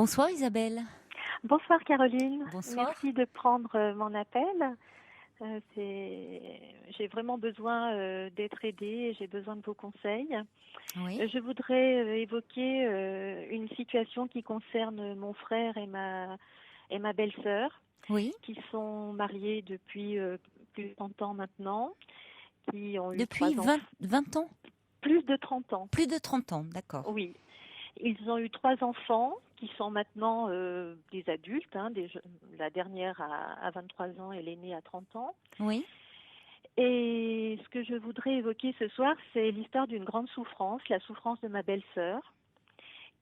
Bonsoir Isabelle. Bonsoir Caroline, Bonsoir. merci de prendre mon appel. J'ai vraiment besoin d'être aidée et j'ai besoin de vos conseils. Oui. Je voudrais évoquer une situation qui concerne mon frère et ma belle-sœur, Oui. qui sont mariés depuis plus de 30 ans maintenant, qui ont eu Depuis 20, 20 ans. plus de 30 ans. Plus de 30 ans, d'accord. Oui, ils ont eu 3 enfants qui sont maintenant des adultes. La dernière a 23 ans et l'aînée a 30 ans. Oui. Et ce que je voudrais évoquer ce soir, c'est l'histoire d'une grande souffrance, la souffrance de ma belle-sœur,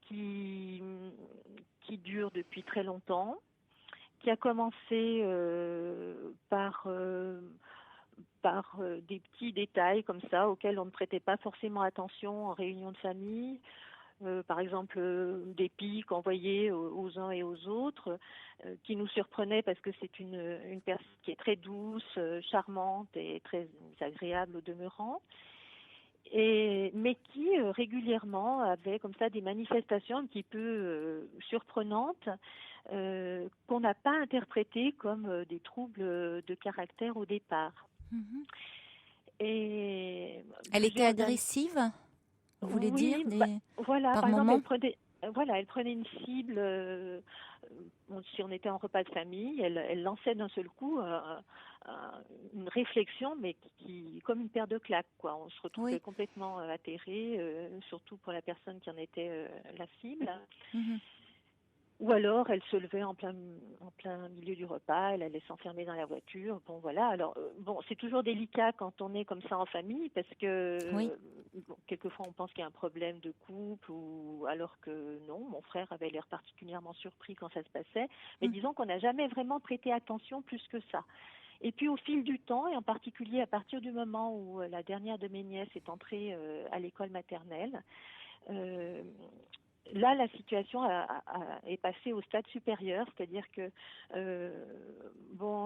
qui, qui dure depuis très longtemps, qui a commencé par des petits détails comme ça auxquels on ne prêtait pas forcément attention en réunion de famille. Par exemple, des pics envoyés aux uns et aux autres, qui nous surprenaient parce que c'est une personne qui est très douce, charmante et très agréable au demeurant, mais qui régulièrement avait comme ça des manifestations un petit peu surprenantes, qu'on n'a pas interprétées comme des troubles de caractère au départ. Mhm. Et Elle était plusieurs années. agressive, vous voulez dire, Oui, voilà, par par exemple, moment? elle prenait une cible. Si on était en repas de famille, elle lançait d'un seul coup une réflexion, mais comme une paire de claques, quoi. On se retrouvait Oui. complètement atterré, surtout pour la personne qui en était la cible. Mhm. Ou alors, elle se levait en plein milieu du repas, elle allait s'enfermer dans la voiture. Bon, voilà. Alors, c'est toujours délicat quand on est comme ça en famille, parce Oui. que quelquefois on pense qu'il y a un problème de couple, ou alors que non. Mon frère avait l'air particulièrement surpris quand ça se passait. Mais Mhm. disons qu'on n'a jamais vraiment prêté attention plus que ça. Et puis, au fil du temps, et en particulier à partir du moment où la dernière de mes nièces est entrée à l'école maternelle, euh, là, la situation est passée au stade supérieur, c'est-à-dire que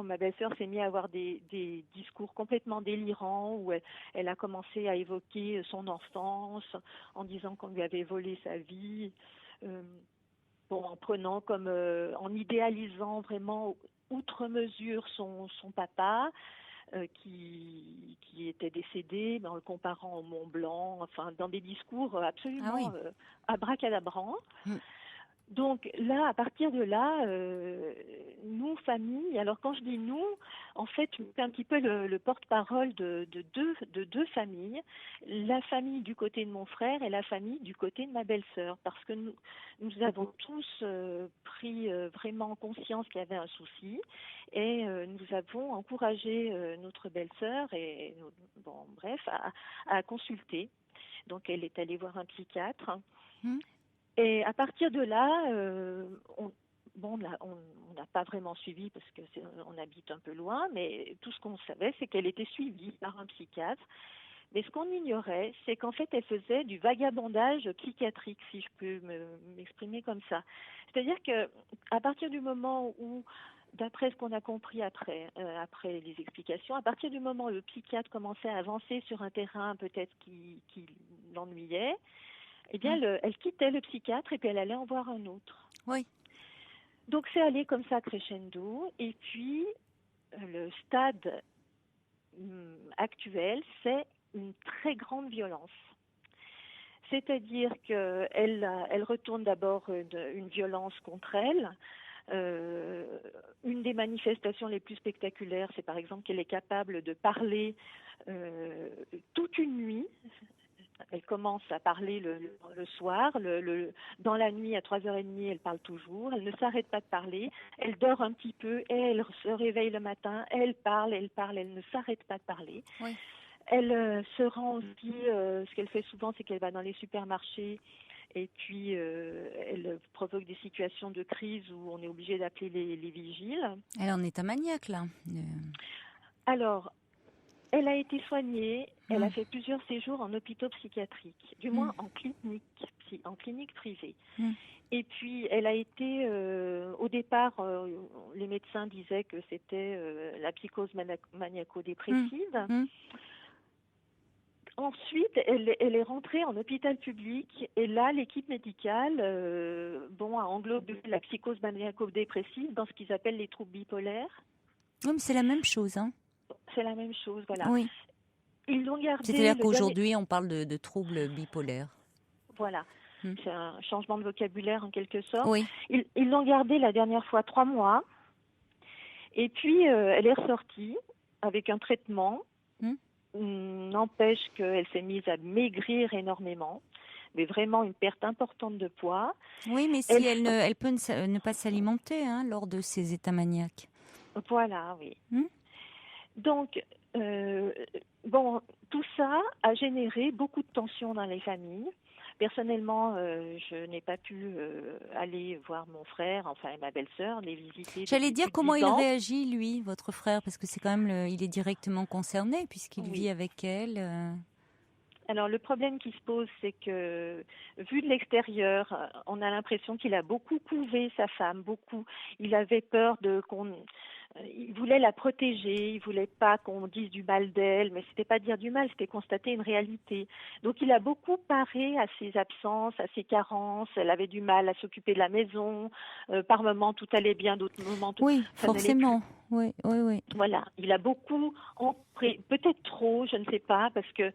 ma belle-sœur s'est mise à avoir des discours complètement délirants où elle a commencé à évoquer son enfance en disant qu'on lui avait volé sa vie, euh, en prenant en idéalisant vraiment outre mesure son papa, qui était décédé, en le comparant au Mont Blanc, enfin dans des discours Ah absolument oui. abracadabrants. Mhm. Donc là, à partir de là, nous, famille, alors quand je dis nous, en fait, je fais un petit peu le porte-parole de deux familles, la famille du côté de mon frère et la famille du côté de ma belle-sœur, parce que nous avons tous pris vraiment conscience qu'il y avait un souci, et nous avons encouragé notre belle-sœur à consulter. Donc elle est allée voir un psychiatre. Mhm. Et à partir de là, on n'a pas vraiment suivi parce que on habite un peu loin, mais tout ce qu'on savait, c'est qu'elle était suivie par un psychiatre. Mais ce qu'on ignorait, c'est qu'en fait, elle faisait du vagabondage psychiatrique, si je peux m'exprimer comme ça. C'est-à-dire que à partir du moment où, d'après ce qu'on a compris après les explications, à partir du moment où le psychiatre commençait à avancer sur un terrain peut-être qui l'ennuyait, eh bien, Mhm. elle quittait le psychiatre et puis elle allait en voir un autre. Oui. Donc, c'est allé comme ça crescendo. Et puis, le stade actuel, c'est une très grande violence. C'est-à-dire qu'elle retourne d'abord une violence contre elle. Une des manifestations les plus spectaculaires, c'est par exemple qu'elle est capable de parler toute une nuit. Elle commence à parler le soir, dans la nuit à 3h30, elle parle toujours, elle ne s'arrête pas de parler, elle dort un petit peu et elle se réveille le matin, elle parle, elle ne s'arrête pas de parler. Oui. Elle se rend aussi, ce qu'elle fait souvent, c'est qu'elle va dans les supermarchés et puis elle provoque des situations de crise où on est obligé d'appeler les vigiles. Elle en est un maniaque là. Alors, elle a été soignée, elle a Mhm. fait plusieurs séjours en hôpitaux psychiatriques, du Mhm. moins en clinique privée. Mhm. Et puis, elle a été, au départ, les médecins disaient que c'était la psychose Mhm. maniaco-dépressive. Mhm. Ensuite, elle est rentrée en hôpital public et là, l'équipe médicale a englobé la psychose maniaco-dépressive dans ce qu'ils appellent les troubles bipolaires. Oui, mais c'est la même chose, hein. C'est la même chose, voilà. Oui. Ils l'ont gardé. C'est-à-dire qu'aujourd'hui, on parle de troubles bipolaires. Voilà. C'est un changement de vocabulaire en quelque sorte. Oui. Ils l'ont gardée la dernière fois 3 mois. Et puis, elle est ressortie avec un traitement. N'empêche qu'elle s'est mise à maigrir énormément, mais vraiment une perte importante de poids. Oui, mais si elle peut ne pas s'alimenter lors de ces états maniaques. Voilà, oui. Donc, tout ça a généré beaucoup de tensions dans les familles. Personnellement, je n'ai pas pu aller voir mon frère, enfin ma belle-sœur, les visiter. J'allais dire comment il réagit, lui, votre frère, parce que c'est quand même, il est directement concerné puisqu'il vit avec elle. Alors le problème qui se pose, c'est que vu de l'extérieur, on a l'impression qu'il a beaucoup couvé sa femme, beaucoup. Il avait peur il voulait la protéger, il voulait pas qu'on dise du mal d'elle, mais c'était pas dire du mal, c'était constater une réalité. Donc il a beaucoup paré à ses absences, à ses carences. Elle avait du mal à s'occuper de la maison. Par moments tout allait bien, d'autres moments tout. Oui, forcément. Oui. Voilà, il a beaucoup peut-être trop, je ne sais pas, parce que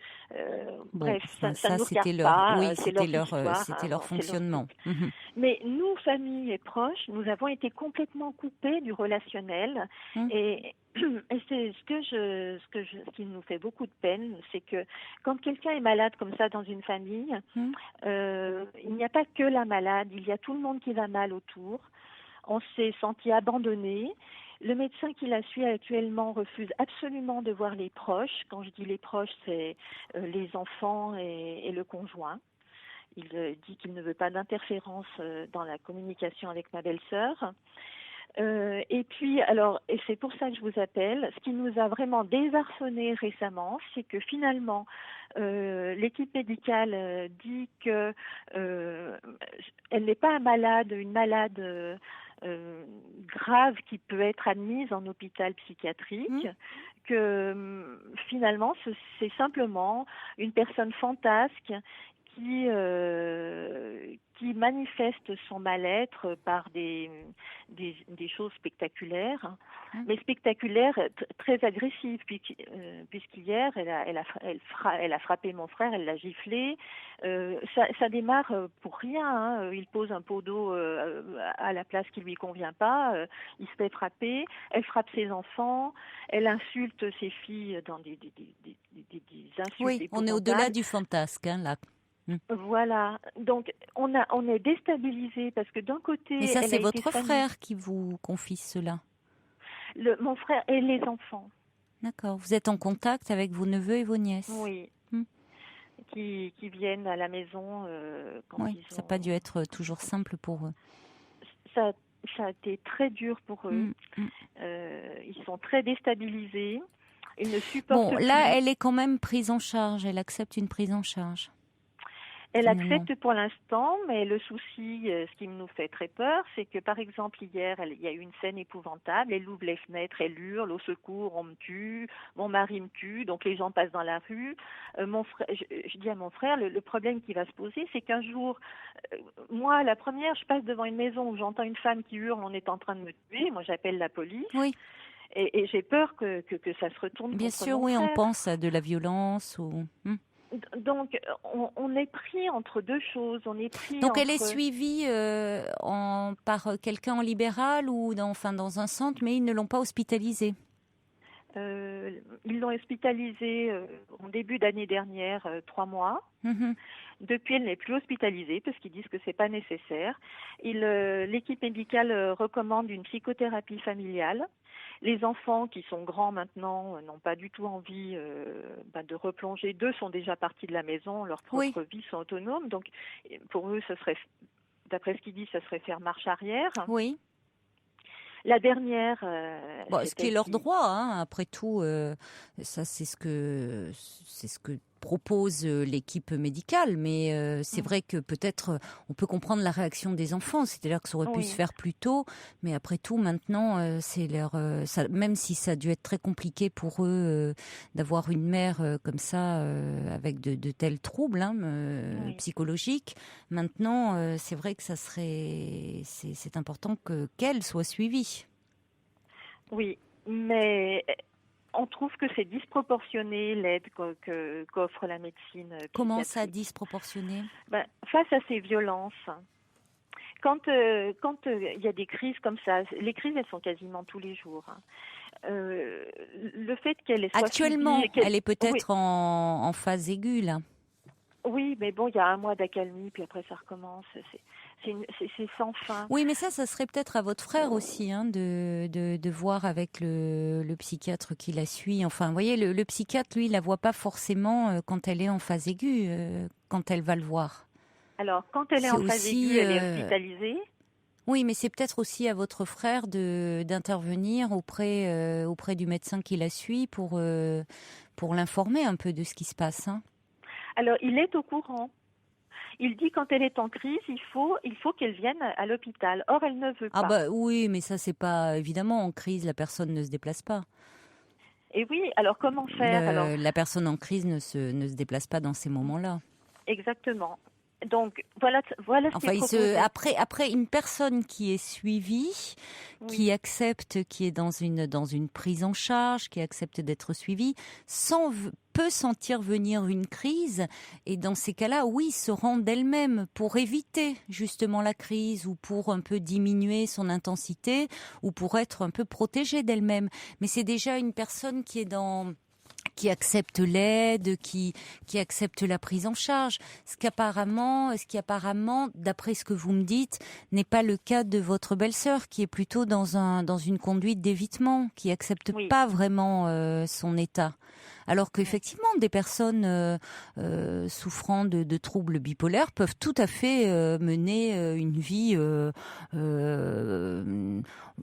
bref, ça nous regarde pas. Oui, c'était leur fonctionnement. Mais nous, famille et proches, nous avons été complètement coupés du relationnel. Et c'est ce qui nous fait beaucoup de peine, c'est que quand quelqu'un est malade comme ça dans une famille, il n'y a pas que la malade, il y a tout le monde qui va mal autour. On s'est senti abandonné. Le médecin qui la suit actuellement refuse absolument de voir les proches. Quand je dis les proches, c'est les enfants et le conjoint. Il dit qu'il ne veut pas d'interférence dans la communication avec ma belle-sœur. Et puis, et c'est pour ça que je vous appelle, ce qui nous a vraiment désarçonné récemment, c'est que finalement, l'équipe médicale dit que elle n'est pas une malade grave qui peut être admise en hôpital psychiatrique, que finalement, c'est simplement une personne fantasque qui manifeste son mal-être par des choses spectaculaires, mais spectaculaires très agressives, puisqu'hier elle a frappé mon frère, elle l'a giflé. Ça démarre pour rien. Il pose un pot d'eau à la place qui lui convient pas. Il se fait frapper. Elle frappe ses enfants. Elle insulte ses filles dans des insultes. Oui, on est au-delà du fantasque, là. Voilà, donc on est déstabilisé parce que d'un côté... Mais ça, c'est votre frère qui vous confie cela? Mon frère et les enfants. D'accord, vous êtes en contact avec vos neveux et vos nièces? Oui, qui viennent à la maison quand ils ont... Ça n'a pas dû être toujours simple pour eux. Ça a été très dur pour eux. Ils sont très déstabilisés. Ils ne supportent plus. Là, elle est quand même prise en charge, elle accepte une prise en charge. Elle accepte pour l'instant, mais le souci, ce qui nous fait très peur, c'est que par exemple hier, il y a eu une scène épouvantable, elle ouvre les fenêtres, elle hurle au secours, on me tue, mon mari me tue, donc les gens passent dans la rue. Je dis à mon frère, le problème qui va se poser, c'est qu'un jour, moi la première, je passe devant une maison où j'entends une femme qui hurle, on est en train de me tuer, moi j'appelle la police. Oui. Et j'ai peur que ça se retourne Bien contre sûr, mon oui, frère. on pense à de la violence ou... Donc, on est pris entre deux choses. Donc, elle est suivie par quelqu'un en libéral ou dans un centre, mais ils ne l'ont pas hospitalisée. Ils l'ont hospitalisée en début d'année dernière, 3 mois. Depuis, elle n'est plus hospitalisée parce qu'ils disent que c'est pas nécessaire. L'équipe médicale recommande une psychothérapie familiale. Les enfants qui sont grands maintenant n'ont pas du tout envie de replonger. 2 sont déjà partis de la maison, leur propre vie, sont autonomes. Donc, pour eux, ce serait, d'après ce qu'ils disent, ça serait faire marche arrière. Oui. La dernière... ce qui est leur droit, après tout, ça c'est ce que propose l'équipe médicale, mais c'est vrai que peut-être on peut comprendre la réaction des enfants, c'est-à-dire que ça aurait pu se Oui, faire plus tôt, mais après tout maintenant c'est même si ça a dû être très compliqué pour eux d'avoir une mère comme ça avec de tels troubles oui, psychologiques, maintenant c'est vrai que c'est important que qu'elle soit suivie. oui. Mais on trouve que c'est disproportionné l'aide qu'offre la médecine Comment ça psychiatrique. disproportionné? Ben, face à ces violences, quand il y a des crises comme ça, les crises elles sont quasiment tous les jours, hein. Euh, le fait qu'elle soit Actuellement, suivie, elle est oui, peut-être en phase aiguë là. oui, mais bon, il y a un mois d'accalmie, puis après ça recommence. C'est sans fin. Oui, mais ça serait peut-être à votre frère aussi de voir avec le psychiatre qui la suit. Enfin, vous voyez, le psychiatre, lui, il la voit pas forcément quand elle est en phase aiguë, quand elle va le voir. Alors, quand elle est C'est en phase aiguë, aussi, elle est hospitalisée. oui, mais c'est peut-être aussi à votre frère d'intervenir auprès du médecin qui la suit pour l'informer un peu de ce qui se passe, hein. Alors, il est au courant. Il dit quand elle est en crise, il faut qu'elle vienne à l'hôpital. Or, elle ne veut Ah pas. bah oui, mais ça c'est pas évidemment en crise, la personne ne se déplace pas. Et oui, alors comment faire? Alors, La personne en crise ne se déplace pas dans ces moments-là. exactement. Donc, voilà ce qui est Enfin, proposé. après une personne qui est suivie, qui Oui, accepte, qui est dans une prise en charge, qui accepte d'être suivie, peut sentir venir une crise et dans ces cas-là, oui, se rendre d'elle-même pour éviter justement la crise ou pour un peu diminuer son intensité ou pour être un peu protégée d'elle-même. Mais c'est déjà une personne qui accepte l'aide, qui accepte la prise en charge. Ce qui apparemment, d'après ce que vous me dites, n'est pas le cas de votre belle-sœur, qui est plutôt dans une conduite d'évitement, qui accepte oui, pas vraiment son état. Alors oui, qu'effectivement, des personnes souffrant de troubles bipolaires peuvent tout à fait mener une vie,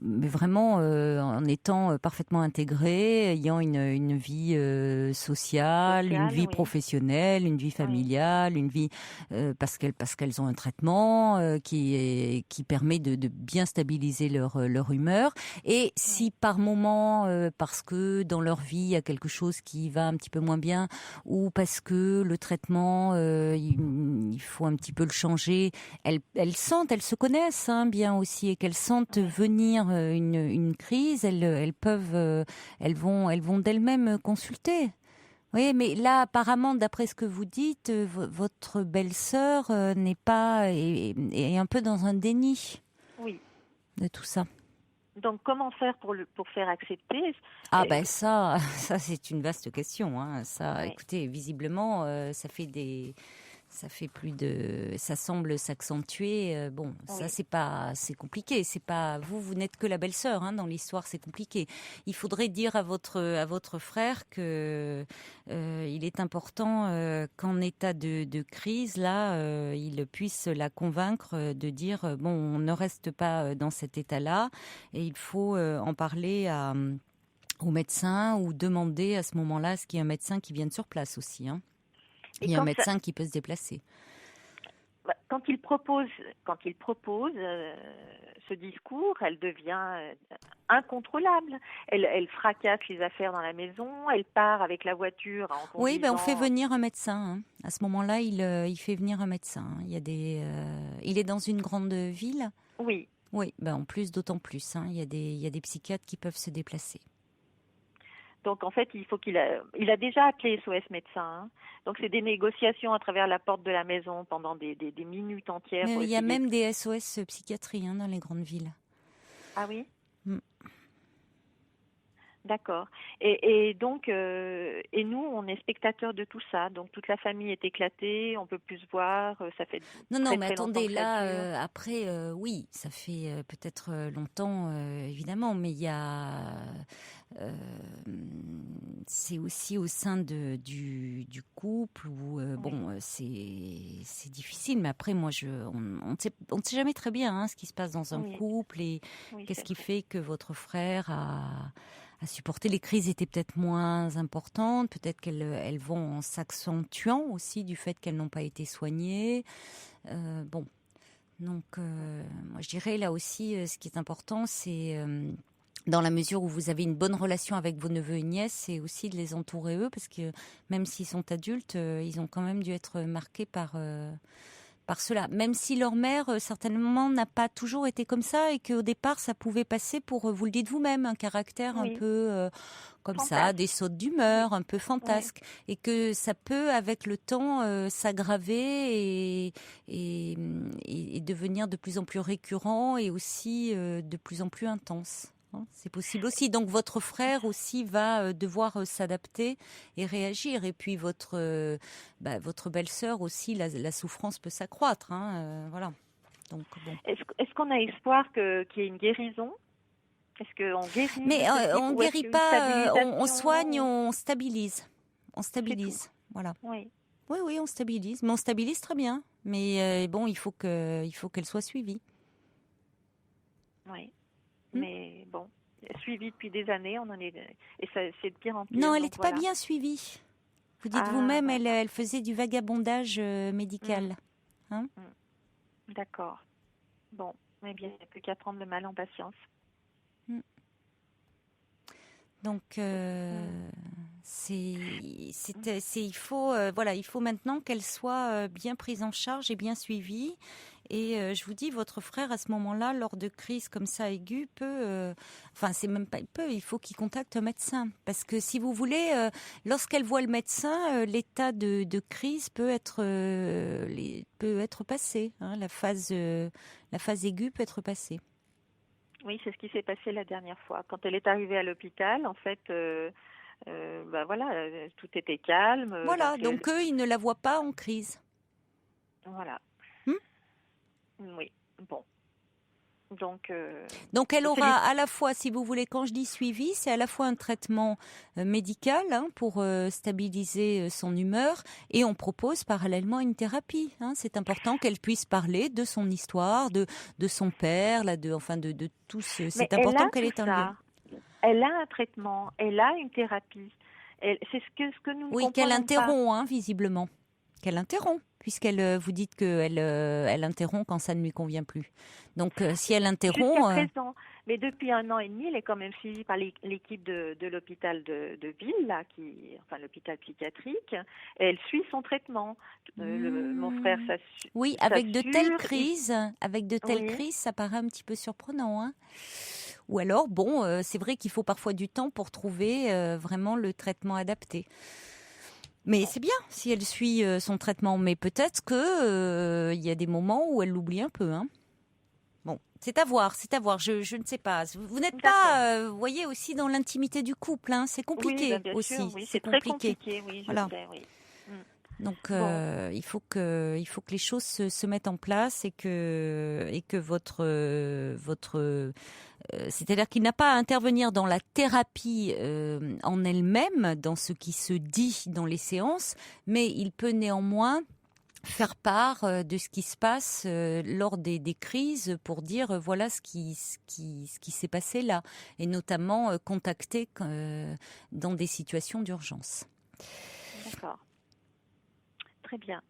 mais vraiment en étant parfaitement intégrées, ayant une vie sociale, une sociale, vie oui, professionnelle, une vie oui, familiale, une vie parce qu'elles ont un traitement qui permet de bien stabiliser leur humeur. Et oui, si par moment, parce que dans leur vie, il y a quelque chose qui va un petit peu moins bien, ou parce que le traitement, il faut un petit peu le changer, elles sentent, elles se connaissent bien aussi, et qu'elles sentent oui. venir une crise, elles vont d'elles-mêmes consulter. Oui, mais là, apparemment, d'après ce que vous dites, votre belle-sœur n'est pas est un peu dans un déni Oui. de tout ça. Donc, comment faire pour faire accepter? Ah Euh, ben ça, ça c'est une vaste question, hein. Ça, oui, écoutez, visiblement, ça semble s'accentuer. Bon, ça oui, c'est compliqué. C'est pas vous n'êtes que la belle-sœur dans l'histoire, c'est compliqué. Il faudrait dire à votre frère que il est important qu'en état de crise là, il puisse la convaincre de dire bon, on ne reste pas dans cet état-là et il faut en parler au médecin ou demander à ce moment-là à ce qu'il y ait un médecin qui vienne sur place aussi, hein. et Il y a un médecin qui peut se déplacer. quand il propose ce discours, elle devient incontrôlable. Elle fracasse les affaires dans la maison, elle part avec la voiture en Oui, ben on fait conduisant. venir un médecin, hein. À ce moment-là, il fait venir un médecin, hein. Il est dans une grande ville. Oui, Oui, ben en plus, d'autant plus, hein. Il y a des psychiatres qui peuvent se déplacer. donc en fait, il a déjà appelé SOS médecin, hein. Donc c'est des négociations à travers la porte de la maison pendant des minutes entières Mais pour il y a essayer. même des SOS psychiatrie dans les grandes villes. Ah oui? Mm. D'accord. Et donc, et nous, on est spectateurs de tout ça. Donc, toute la famille est éclatée, on peut plus se voir. Ça fait Non, non, très mais très longtemps attendez, que ça là, dure. après, oui, ça fait peut-être longtemps, évidemment, mais euh, c'est aussi au sein du couple où, Oui, bon, c'est difficile, mais après, moi, on ne sait jamais très bien ce qui se passe dans un oui, couple et oui, qu'est-ce c'est qui vrai. fait que votre frère à supporter. Les crises étaient peut-être moins importantes, peut-être qu'elles vont en s'accentuant aussi du fait qu'elles n'ont pas été soignées. Bon, donc moi je dirais là aussi, ce qui est important, c'est dans la mesure où vous avez une bonne relation avec vos neveux et nièces, c'est aussi de les entourer eux, parce que même s'ils sont adultes, ils ont quand même dû être marqués par cela. Même si leur mère, certainement, n'a pas toujours été comme ça, et qu'au départ, ça pouvait passer pour, vous le dites vous-même, un caractère un Oui, peu comme ça, des fantasque. sautes Oui, d'humeur, un peu oui. fantasques, et que ça peut, avec le temps, s'aggraver et devenir de plus en plus récurrent et aussi de plus en plus intense. Hein. C'est possible aussi. Donc votre frère aussi va devoir s'adapter et réagir. Et puis votre belle-sœur aussi, la souffrance peut s'accroître. Hein, voilà. Donc bon. Est-ce qu'on a espoir qu'il y ait une guérison? Est-ce qu'on guérit de Mais ce type on ou est-ce guérit qu'une pas, on soigne, stabilisation, on stabilise. On c'est tout? stabilise. Voilà. Oui, Oui, oui, on stabilise. Mais on stabilise très bien. Mais bon, il faut qu'elle soit suivie. oui. Hmm. Mais bon, suivi depuis des années, on en est et ça c'est de pire en Non, pire. elle Donc n'était pas voilà. bien suivie. Vous dites Ah vous-même, bon. elle faisait du vagabondage Hmm, médical. Hein. d'accord. Bon, eh bien, il n'y a plus qu'à prendre le mal en patience. Hmm. Donc, Hmm, il faut maintenant qu'elle soit bien prise en charge et bien suivie. Et je vous dis, votre frère, à ce moment-là, lors de crises comme ça aiguës, c'est même pas il peut, il faut qu'il contacte un médecin. Parce que si vous voulez, lorsqu'elle voit le médecin, l'état de crise peut être passé. Hein, la phase aiguë peut être passée. oui, c'est ce qui s'est passé la dernière fois. Quand elle est arrivée à l'hôpital, en fait, bah voilà, tout était calme. Voilà, Donc, donc eux, ils ne la voient pas en crise. voilà. Hmm. Oui, bon. Donc, Donc elle c'est aura à la fois, si vous voulez, quand je dis suivi, c'est à la fois un traitement médical, hein, pour stabiliser son humeur, et on propose parallèlement une thérapie. Hein. C'est important qu'elle puisse parler de son histoire, de son père, de tout ce. mais C'est elle important a qu'elle tout ait un lieu. ça. Elle a un traitement, elle a une thérapie. C'est ce que nous ne Oui, qu'elle comprenons pas. interrompt, hein, visiblement. Qu'elle interrompt, puisqu'elle, vous dites qu'elle elle interrompt quand ça ne lui convient plus. Donc si elle Jusqu'à interrompt, présent, mais depuis 1 an et demi, elle est quand même suivie par l'équipe de l'hôpital de ville, là, enfin l'hôpital psychiatrique. Et elle suit son traitement. Mon frère hmm, oui, s'assure. avec de telles Oui, crises, ça paraît un petit peu surprenant, hein. Ou alors, bon, c'est vrai qu'il faut parfois du temps pour trouver vraiment le traitement adapté. Mais bon, c'est bien si elle suit son traitement. Mais peut-être que il y a des moments où elle l'oublie un peu, hein. Bon, c'est à voir, c'est à voir. Je ne sais pas. Vous n'êtes d'accord. pas, vous voyez, aussi dans l'intimité du couple, hein. C'est Oui, ben compliqué bien sûr, aussi. oui, C'est c'est très compliqué. compliqué, oui, je Voilà. sais, oui. Mm. Donc Bon, il faut que les choses se mettent en place et que c'est-à-dire qu'il n'a pas à intervenir dans la thérapie en elle-même, dans ce qui se dit dans les séances, mais il peut néanmoins faire part de ce qui se passe lors des crises pour dire voilà ce qui s'est passé là, et notamment contacter dans des situations d'urgence. d'accord. Très bien.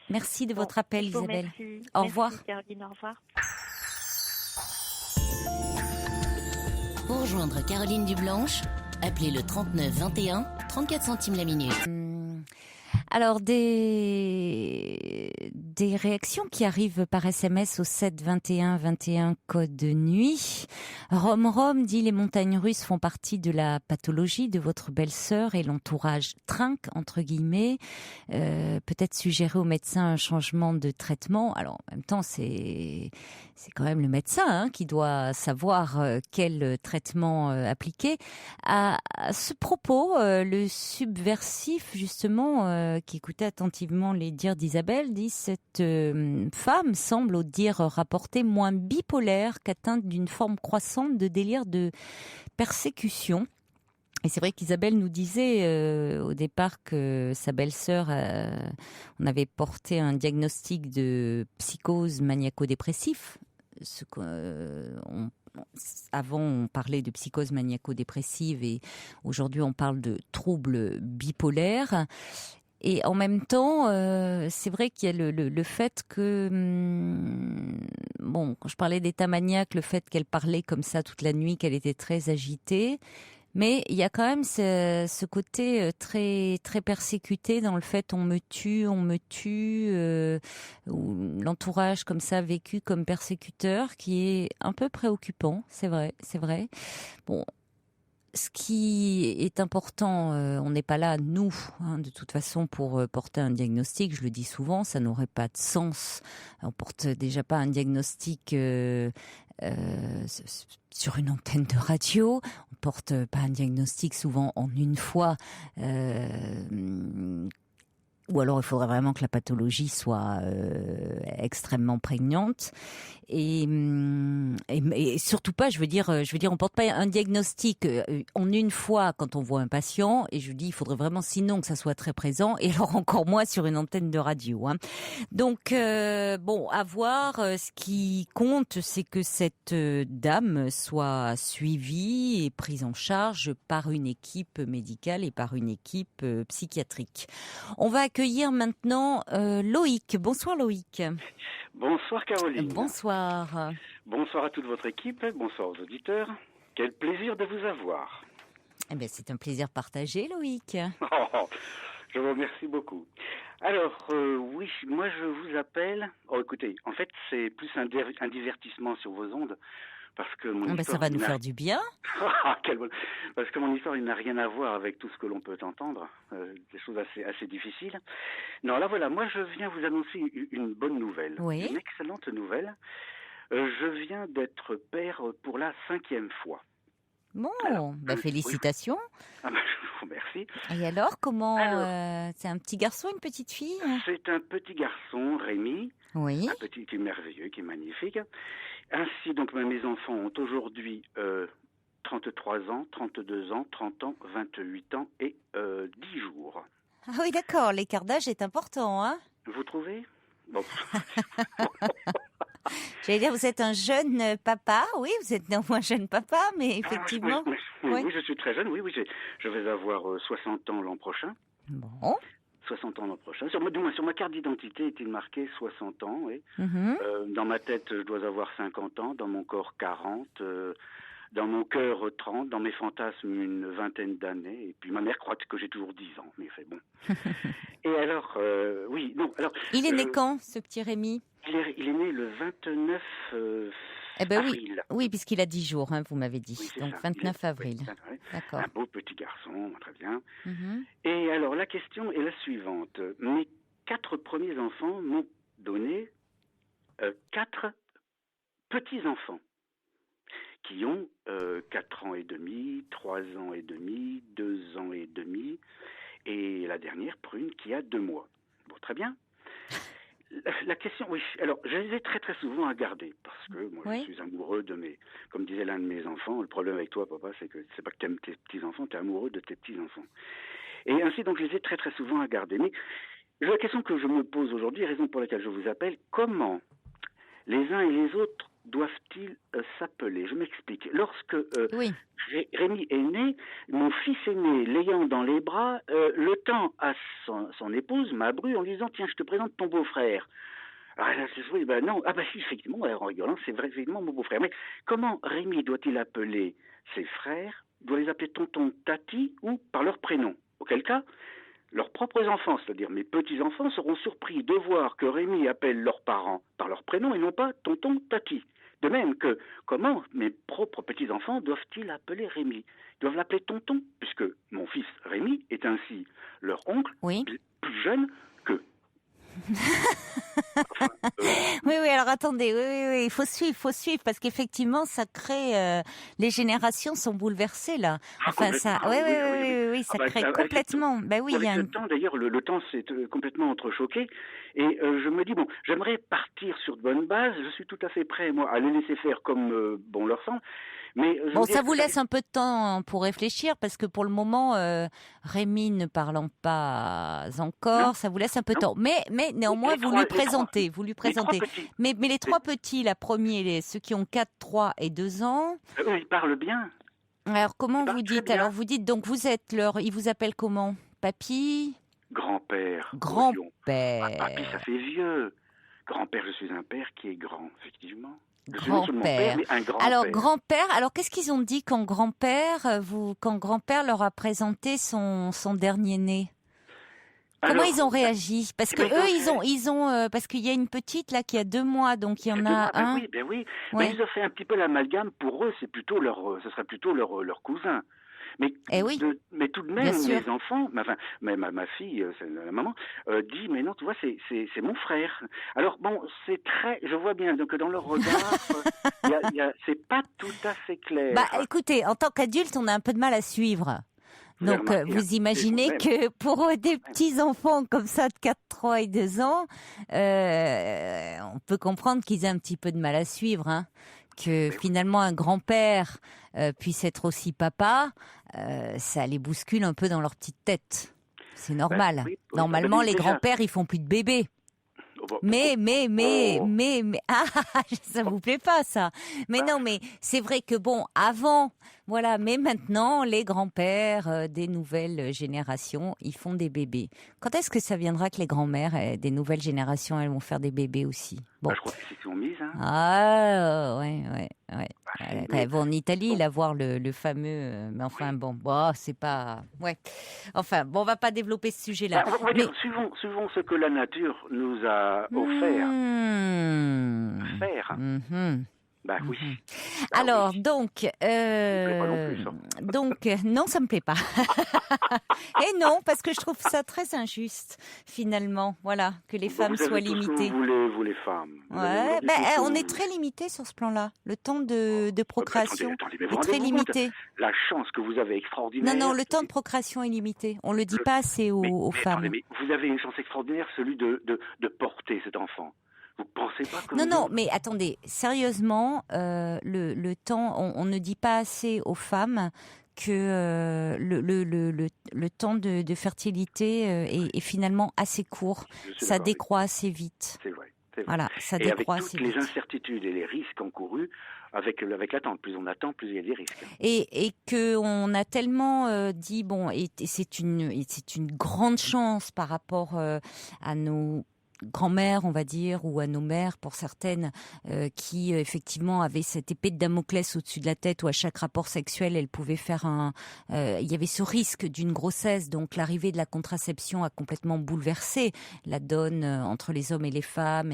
Merci de Bon, votre appel, je vous Isabelle. remercie. Au revoir. Merci, Caroline, au revoir. Pour rejoindre Caroline Dublanche, appelez le 39 21, 34 centimes la minute. Alors, des réactions qui arrivent par SMS au 7 21 21 code de nuit. Rome dit: les montagnes russes font partie de la pathologie de votre belle-sœur et l'entourage trinque, entre guillemets. Peut-être suggérer au médecin un changement de traitement. Alors, en même temps, c'est quand même le médecin, hein, qui doit savoir quel traitement appliquer. À ce propos, le subversif, justement, qui écoutait attentivement les dires d'Isabelle, dit: cette femme semble, au dire rapporté, moins bipolaire qu'atteinte d'une forme croissante de délire de persécution. Et c'est vrai qu'Isabelle nous disait au départ que sa belle-sœur, on avait porté un diagnostic de psychose maniaco-dépressif, ce qu'on avant, on parlait de psychose maniaco-dépressive et aujourd'hui, on parle de troubles bipolaires. Et en même temps, c'est vrai qu'il y a le fait que, bon, quand je parlais d'état maniaque, le fait qu'elle parlait comme ça toute la nuit, qu'elle était très agitée, mais il y a quand même ce côté très très persécuté dans le fait on me tue, ou l'entourage comme ça vécu comme persécuteur, qui est un peu préoccupant, c'est vrai, c'est vrai. Bon, ce qui est important, on n'est pas là, nous, de toute façon, pour porter un diagnostic. Je le dis souvent, ça n'aurait pas de sens. On porte déjà pas un diagnostic sur une antenne de radio. On porte pas un diagnostic souvent en une fois. Ou alors il faudrait vraiment que la pathologie soit extrêmement prégnante et surtout pas, je veux dire on porte pas un diagnostic en une fois quand on voit un patient, et je dis il faudrait vraiment sinon que ça soit très présent, et alors encore moins sur une antenne de radio, hein. Donc bon, à voir. Ce qui compte, c'est que cette dame soit suivie et prise en charge par une équipe médicale et par une équipe psychiatrique. On va accueillir maintenant Loïc. Bonsoir Loïc. Bonsoir Caroline. Bonsoir. Bonsoir à toute votre équipe, bonsoir aux auditeurs. Quel plaisir de vous avoir. Eh bien, c'est un plaisir partagé, Loïc. Je vous remercie beaucoup. Alors, oui, moi je vous appelle... Oh, écoutez, en fait, c'est plus un divertissement sur vos ondes, parce que mon histoire... ça va nous faire du bien. Parce que mon histoire, il n'a rien à voir avec tout ce que l'on peut entendre, des choses assez difficiles. Non, là voilà, moi je viens vous annoncer une bonne nouvelle, oui. Une excellente nouvelle. Je viens d'être père pour la 5e fois. Bon, alors, félicitations. Oui. Ah je vous remercie. Et alors, comment c'est un petit garçon, une petite fille? C'est un petit garçon, Rémi. Oui. Un petit qui est merveilleux, qui est magnifique. Ainsi, donc, mes enfants ont aujourd'hui 33 ans, 32 ans, 30 ans, 28 ans et 10 jours. Ah oui, d'accord, l'écart d'âge est important, hein? Vous trouvez? Bon. J'allais dire, vous êtes un jeune papa, oui, vous êtes néanmoins jeune papa, mais effectivement... Oui, je suis très jeune, oui, je vais avoir 60 ans l'an prochain. Bon. 60 ans l'an prochain. Sur ma carte d'identité est-il marqué 60 ans, oui. Dans ma tête, je dois avoir 50 ans, dans mon corps 40, dans mon cœur 30, dans mes fantasmes une vingtaine d'années, et puis ma mère croit que j'ai toujours 10 ans, mais c'est bon. Et alors, oui, non, alors... Il est né quand, ce petit Rémi? Il est né le 29 avril. Oui, puisqu'il a 10 jours, hein, vous m'avez dit. Oui, donc ça. 29 avril. Oui, d'accord. Un beau petit garçon, très bien. Et alors, la question est la suivante. Mes 4 premiers enfants m'ont donné 4 petits-enfants qui ont 4 ans et demi, 3 ans et demi, 2 ans et demi, et la dernière, Prune, qui a 2 mois. Bon, très bien. La question, oui, alors je les ai très très souvent à garder, parce que moi je suis amoureux de comme disait l'un de mes enfants, le problème avec toi papa, c'est que c'est pas que t'aimes tes petits-enfants, t'es amoureux de tes petits-enfants. Et ainsi donc je les ai très très souvent à garder. Mais la question que je me pose aujourd'hui, raison pour laquelle je vous appelle, comment les uns et les autres doivent-ils s'appeler? Je m'explique. Lorsque Rémi est né, mon fils aîné, l'ayant dans les bras, le tend à son épouse, ma bru, en lui disant « Tiens, je te présente ton beau-frère ». Ah, là, non, si, effectivement, en rigolant, c'est vrai, effectivement, mon beau-frère. Mais comment Rémi doit-il appeler ses frères? Doit les appeler tonton, tati ou par leur prénom? Auquel cas, leurs propres enfants, c'est-à-dire mes petits-enfants, seront surpris de voir que Rémi appelle leurs parents par leur prénom et non pas tonton, tati. De même que, comment mes propres petits-enfants doivent-ils appeler Rémi? Ils doivent l'appeler tonton, puisque mon fils Rémi est ainsi leur oncle, plus jeune qu'eux. Oui, alors attendez, oui, il faut suivre, parce qu'effectivement, ça crée, les générations sont bouleversées, là. Enfin, ça, oui, ça crée complètement. Le temps, d'ailleurs, le temps s'est complètement entrechoqué, et je me dis, bon, j'aimerais partir sur de bonnes bases, je suis tout à fait prêt, moi, à les laisser faire comme bon leur semble, Mais bon, ça vous laisse un peu de temps pour réfléchir, parce que pour le moment, Rémi ne parlant pas encore, ça vous laisse un peu de temps. Mais néanmoins, vous lui présentez. Mais les trois petits, la première, ceux qui ont 4, 3 et 2 ans... Ils parlent bien. Alors, comment vous dites? Alors, vous dites, donc, vous êtes ils vous appellent comment? Papy? Grand-père. Grand-père. Papy, ça fait vieux. Grand-père, je suis un père qui est grand, effectivement. Grand-père. Alors, grand-père, qu'est-ce qu'ils ont dit quand grand-père leur a présenté son dernier né? Comment ils ont réagi? Parce que eux, ils ont parce qu'il y a une petite là qui a 2 mois, donc il y en a un. Oui. Ouais. Mais ils ont fait un petit peu l'amalgame. Pour eux, ce serait plutôt leur cousin. Mais, mais tout de même, mes enfants, ma fille, la maman, dit, mais non, tu vois, c'est mon frère. Alors bon, je vois bien, donc dans leur regard, c'est pas tout à fait clair. Écoutez, en tant qu'adulte, on a un peu de mal à suivre. Donc, vous imaginez que pour des petits-enfants comme ça de 4, 3 et 2 ans, on peut comprendre qu'ils aient un petit peu de mal à suivre, hein. Que finalement un grand-père puisse être aussi papa, ça les bouscule un peu dans leur petite tête. C'est normal. Normalement, les grands-pères, ils font plus de bébés. Mais, ça vous plaît pas, ça. Mais non, mais c'est vrai que avant, voilà, mais maintenant, les grands-pères des nouvelles générations, ils font des bébés. Quand est-ce que ça viendra que les grands-mères des nouvelles générations, elles vont faire des bébés aussi? Bon. Je crois que c'est mise, hein. Ah, ouais. Elles vont en Italie, là, voir le fameux... mais enfin, c'est pas... Ouais. Enfin, on va pas développer ce sujet-là. On va dire, suivons ce que la nature nous a offert. Oui. Alors, oui. donc... Ça me plaît pas non plus, ça. Donc, non, ça me plaît pas. Et non, parce que je trouve ça très injuste, finalement, voilà, que les femmes soient limitées. Vous les femmes. Ouais, on est très limité sur ce plan-là. Le temps de procréation est très limité. La chance que vous avez extraordinaire. Non, le temps de procréation est limité. On le dit pas assez aux femmes. Attendez, mais vous avez une chance extraordinaire, celui de porter cet enfant. Vous pensez pas que Non, mais attendez, sérieusement, le temps, on ne dit pas assez aux femmes que le temps de fertilité est finalement assez court. Ça décroît assez vite. C'est vrai. Voilà, ça décroît assez vite. Avec toutes les incertitudes et les risques encourus, avec l'attente, plus on attend, plus il y a des risques. Et qu'on a tellement dit, et c'est une grande chance par rapport à nos grand-mère, on va dire, ou à nos mères pour certaines, qui effectivement avaient cette épée de Damoclès au-dessus de la tête où à chaque rapport sexuel, elles pouvaient faire il y avait ce risque d'une grossesse, donc l'arrivée de la contraception a complètement bouleversé la donne entre les hommes et les femmes.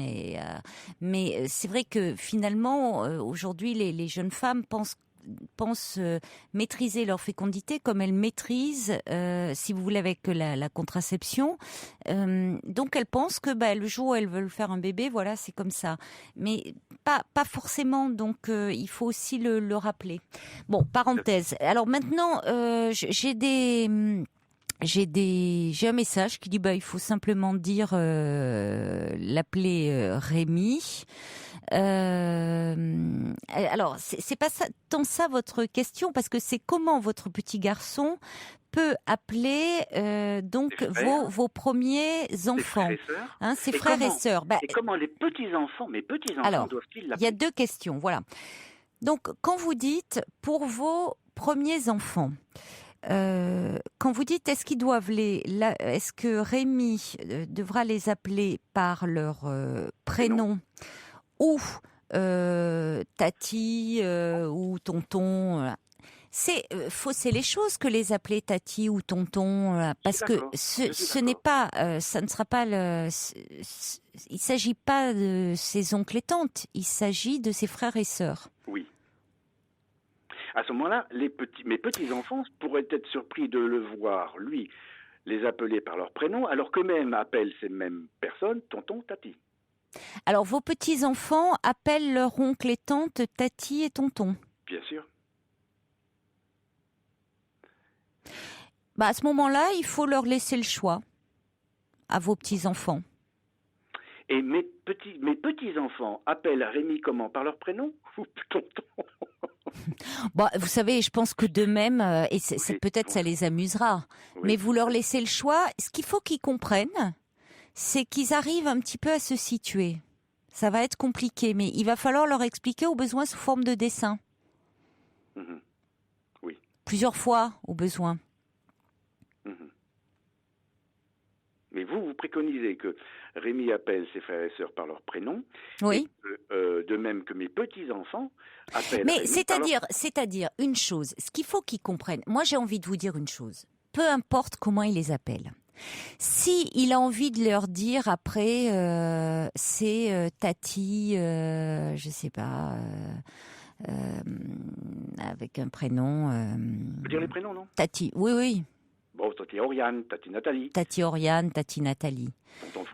Mais c'est vrai que finalement, aujourd'hui, les jeunes femmes pensent maîtriser leur fécondité comme elles maîtrisent, si vous voulez, avec la contraception. Donc elles pensent que le jour où elles veulent faire un bébé, voilà, c'est comme ça. Mais pas forcément, donc il faut aussi le rappeler. Bon, parenthèse. Alors maintenant, j'ai un message qui dit il faut simplement dire l'appeler Rémi. Alors c'est pas tant ça votre question, parce que c'est comment votre petit garçon peut appeler vos premiers enfants, ses frères et sœurs. Et comment mes petits-enfants doivent-ils l'appeler? Il y a 2 questions, voilà. Donc quand vous dites pour vos premiers enfants, quand vous dites est-ce qu'ils doivent est-ce que Rémi devra les appeler par leur prénom ou tati ou tonton, c'est fausser les choses que les appeler tati ou tonton, parce que ce n'est pas, ça ne sera pas il s'agit pas de ses oncles et tantes, il s'agit de ses frères et sœurs. Oui. À ce moment-là, mes petits-enfants pourraient être surpris de le voir, lui, les appeler par leur prénom, alors qu'eux-mêmes appellent ces mêmes personnes tonton, tati. Alors, vos petits-enfants appellent leur oncle et tante tati et tonton? Bien sûr. À ce moment-là, il faut leur laisser le choix à vos petits-enfants. Et mes petits-enfants appellent Rémi comment? Par leur prénom ou tonton? Bon, vous savez, je pense que de même, et Oui, peut-être ça les amusera, mais vous leur laissez le choix. Ce qu'il faut qu'ils comprennent, c'est qu'ils arrivent un petit peu à se situer. Ça va être compliqué, mais il va falloir leur expliquer au besoin sous forme de dessin. Oui. Plusieurs fois au besoin. Mais vous préconisez que Rémi appelle ses frères et sœurs par leur prénom. Oui. Et de même que mes petits-enfants appellent Mais Rémi c'est-à-dire une chose, ce qu'il faut qu'ils comprennent. Moi, j'ai envie de vous dire une chose. Peu importe comment ils les appellent. Si il a envie de leur dire après, c'est Tati, je sais pas, avec un prénom. On peut dire les prénoms, non? Tati, oui. Bon, Tati Oriane, Tati Nathalie. Tati Oriane, Tati Nathalie.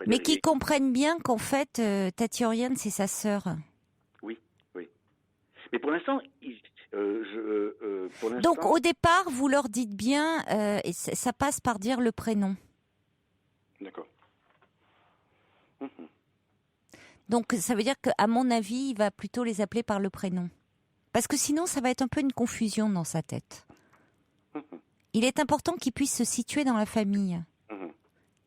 Mais qui comprennent bien qu'en fait, Tati Oriane, c'est sa sœur. Oui. Mais pour l'instant, Donc au départ, vous leur dites bien, et ça passe par dire le prénom. D'accord. Donc ça veut dire qu'à mon avis, il va plutôt les appeler par le prénom. Parce que sinon, ça va être un peu une confusion dans sa tête. Il est important qu'il puisse se situer dans la famille.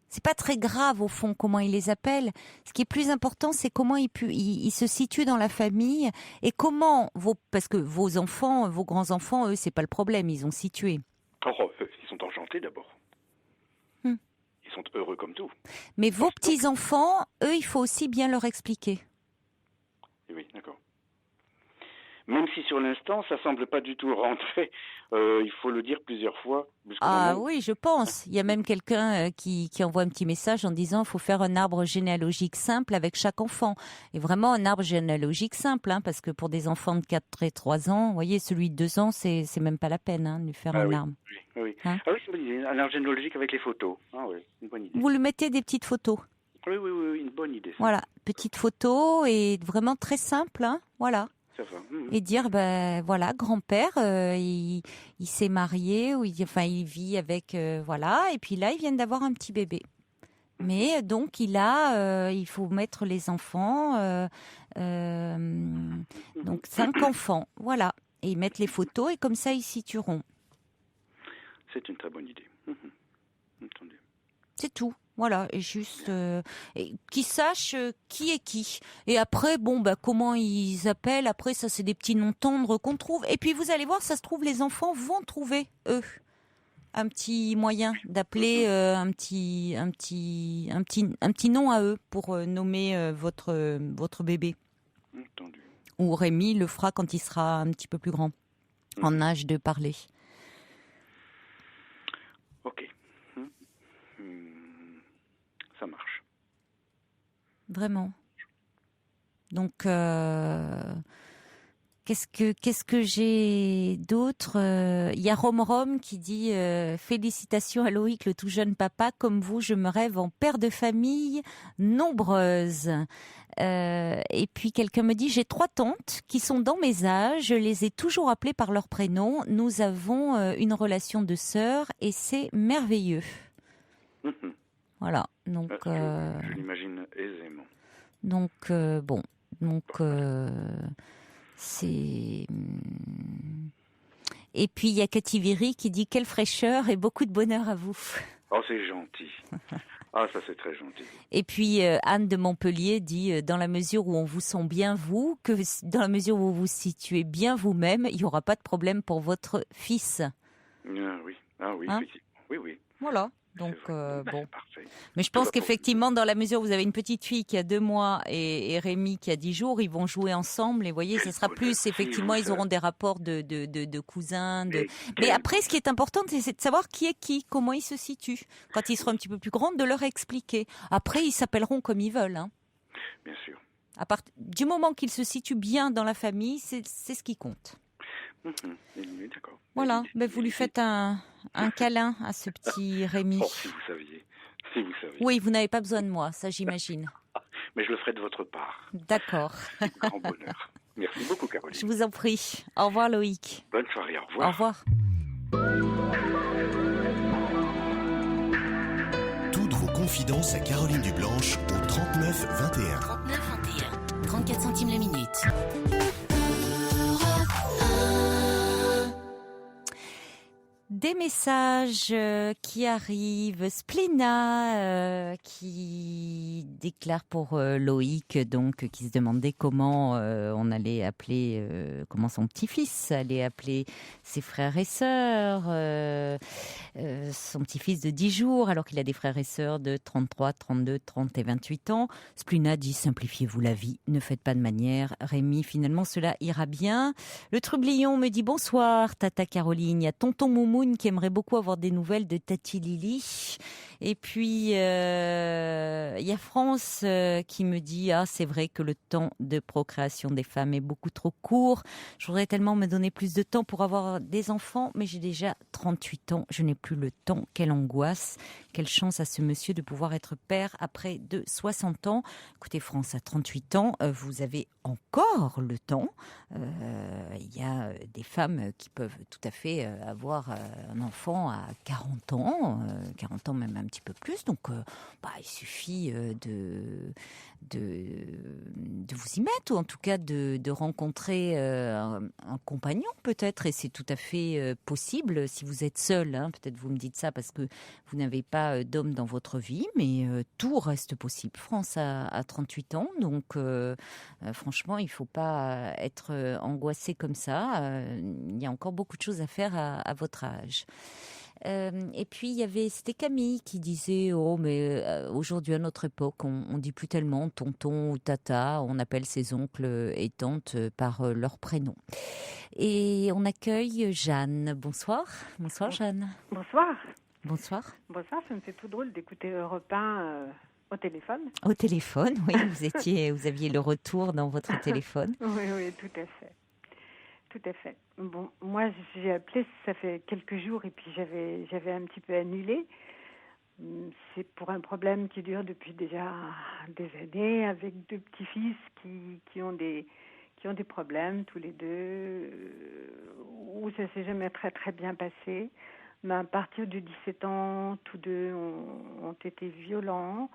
C'est pas très grave au fond comment il les appelle. Ce qui est plus important, c'est comment il se situe dans la famille et comment parce que vos enfants, vos grands-enfants, eux, c'est pas le problème, ils ont situé. Oh, ils sont enchantés d'abord. Ils sont heureux comme tout. Mais vos petits-enfants, eux, il faut aussi bien leur expliquer. Oui, d'accord. Même si sur l'instant, ça semble pas du tout rentrer, il faut le dire plusieurs fois. Oui, je pense. Il y a même quelqu'un qui envoie un petit message en disant qu'il faut faire un arbre généalogique simple avec chaque enfant. Et vraiment un arbre généalogique simple, parce que pour des enfants de 4 et 3 ans, vous voyez, celui de 2 ans, c'est même pas la peine de lui faire un arbre. Oui. C'est une bonne idée. Un arbre généalogique avec les photos. Une bonne idée. Vous lui mettez des petites photos. Oui, une bonne idée. Ça. Voilà, petites photos et vraiment très simple, voilà. Et dire, voilà, grand-père, il s'est marié, ou il vit avec, voilà, et puis là, ils viennent d'avoir un petit bébé. Mais donc, il faut mettre les enfants, donc 5 enfants, voilà. Et ils mettent les photos, et comme ça, ils situeront. C'est une très bonne idée. Entendu. C'est tout. Voilà, et juste qu'ils sachent qui est qui. Et après, comment ils appellent, après ça c'est des petits noms tendres qu'on trouve. Et puis vous allez voir, ça se trouve, les enfants vont trouver, eux, un petit moyen d'appeler un petit nom à eux pour nommer votre bébé. Entendu. Ou Rémi le fera quand il sera un petit peu plus grand, en âge de parler. Ok. Ça marche. Vraiment. Donc, qu'est-ce que j'ai d'autre? Il y a Rom qui dit félicitations à Loïc, le tout jeune papa. Comme vous, je me rêve en père de famille nombreuse. Et puis quelqu'un me dit j'ai 3 tantes qui sont dans mes âges. Je les ai toujours appelées par leur prénom. Nous avons une relation de sœurs et c'est merveilleux. Voilà, donc... je l'imagine aisément. Donc, c'est... Et puis, il y a Kativiri qui dit « Quelle fraîcheur et beaucoup de bonheur à vous !» Oh, c'est gentil. Ah, ça, c'est très gentil. Et puis, Anne de Montpellier dit « Dans la mesure où on vous sent bien, vous, que dans la mesure où vous vous situez bien vous-même, il n'y aura pas de problème pour votre fils. » Oui, effectivement. Oui. Voilà. Donc, bon. Parfait. Mais je pense qu'effectivement, dans la mesure où vous avez une petite fille qui a 2 mois et Rémi qui a 10 jours, ils vont jouer ensemble. Et vous voyez, ce sera plus, effectivement, ils auront des rapports de cousins. Mais après, ce qui est important, c'est de savoir qui est qui, comment ils se situent. Quand ils seront un petit peu plus grands, de leur expliquer. Après, ils s'appelleront comme ils veulent. Bien sûr. Du moment qu'ils se situent bien dans la famille, c'est ce qui compte. D'accord. Voilà, vous lui faites un câlin à ce petit Rémi. Oh, si vous saviez. Oui, vous n'avez pas besoin de moi, ça j'imagine. Mais je le ferai de votre part. D'accord. Grand bonheur. Merci beaucoup, Caroline. Je vous en prie. Au revoir, Loïc. Bonne soirée, au revoir. Au revoir. Toutes vos confidences à Caroline Dublanche au 39 21. 39 21. 34 centimes la minute. Des messages qui arrivent. Splina qui déclare pour Loïc, donc qui se demandait comment on allait appeler, comment son petit-fils allait appeler ses frères et sœurs. Son petit-fils de 10 jours, alors qu'il a des frères et sœurs de 33, 32, 30 et 28 ans. Splina dit: simplifiez-vous la vie, ne faites pas de manière. Rémi, finalement, cela ira bien. Le Trublion me dit: bonsoir, Tata Caroline. Il y a Tonton Moumoun qui aimerait beaucoup avoir des nouvelles de Tati Lily. Et puis, il y a France qui me dit: ah, c'est vrai que le temps de procréation des femmes est beaucoup trop court. Je voudrais tellement me donner plus de temps pour avoir des enfants, mais j'ai déjà 38 ans. Je n'ai plus le temps. Quelle angoisse. Quelle chance à ce monsieur de pouvoir être père après de 60 ans. Écoutez, France, à 38 ans, vous avez encore le temps. Il y a des femmes qui peuvent tout à fait avoir un enfant à 40 ans, 40 ans même un petit peu plus. Donc, il suffit de vous y mettre, ou en tout cas de rencontrer un compagnon peut-être, et c'est tout à fait possible si vous êtes seul. Hein, peut-être vous me dites ça parce que vous n'avez pas d'homme dans votre vie, mais tout reste possible. France a 38 ans, donc franchement, il ne faut pas être angoissé comme ça. Il y a encore beaucoup de choses à faire à votre âge. Et puis c'était Camille qui disait: oh, mais aujourd'hui à notre époque on dit plus tellement tonton ou tata, on appelle ses oncles et tantes par leur prénom. Et on accueille Jeanne. Bonsoir Jeanne. Bonsoir. Bonsoir, ça me fait tout drôle d'écouter Europe 1 au téléphone. Au téléphone, oui, vous aviez le retour dans votre téléphone. Oui, tout à fait. Bon, moi, j'ai appelé, ça fait quelques jours, et puis j'avais un petit peu annulé. C'est pour un problème qui dure depuis déjà des années, avec deux petits-fils qui ont des problèmes, tous les deux, où ça s'est jamais très très bien passé. Mais à partir de 17 ans, tous deux ont été violents,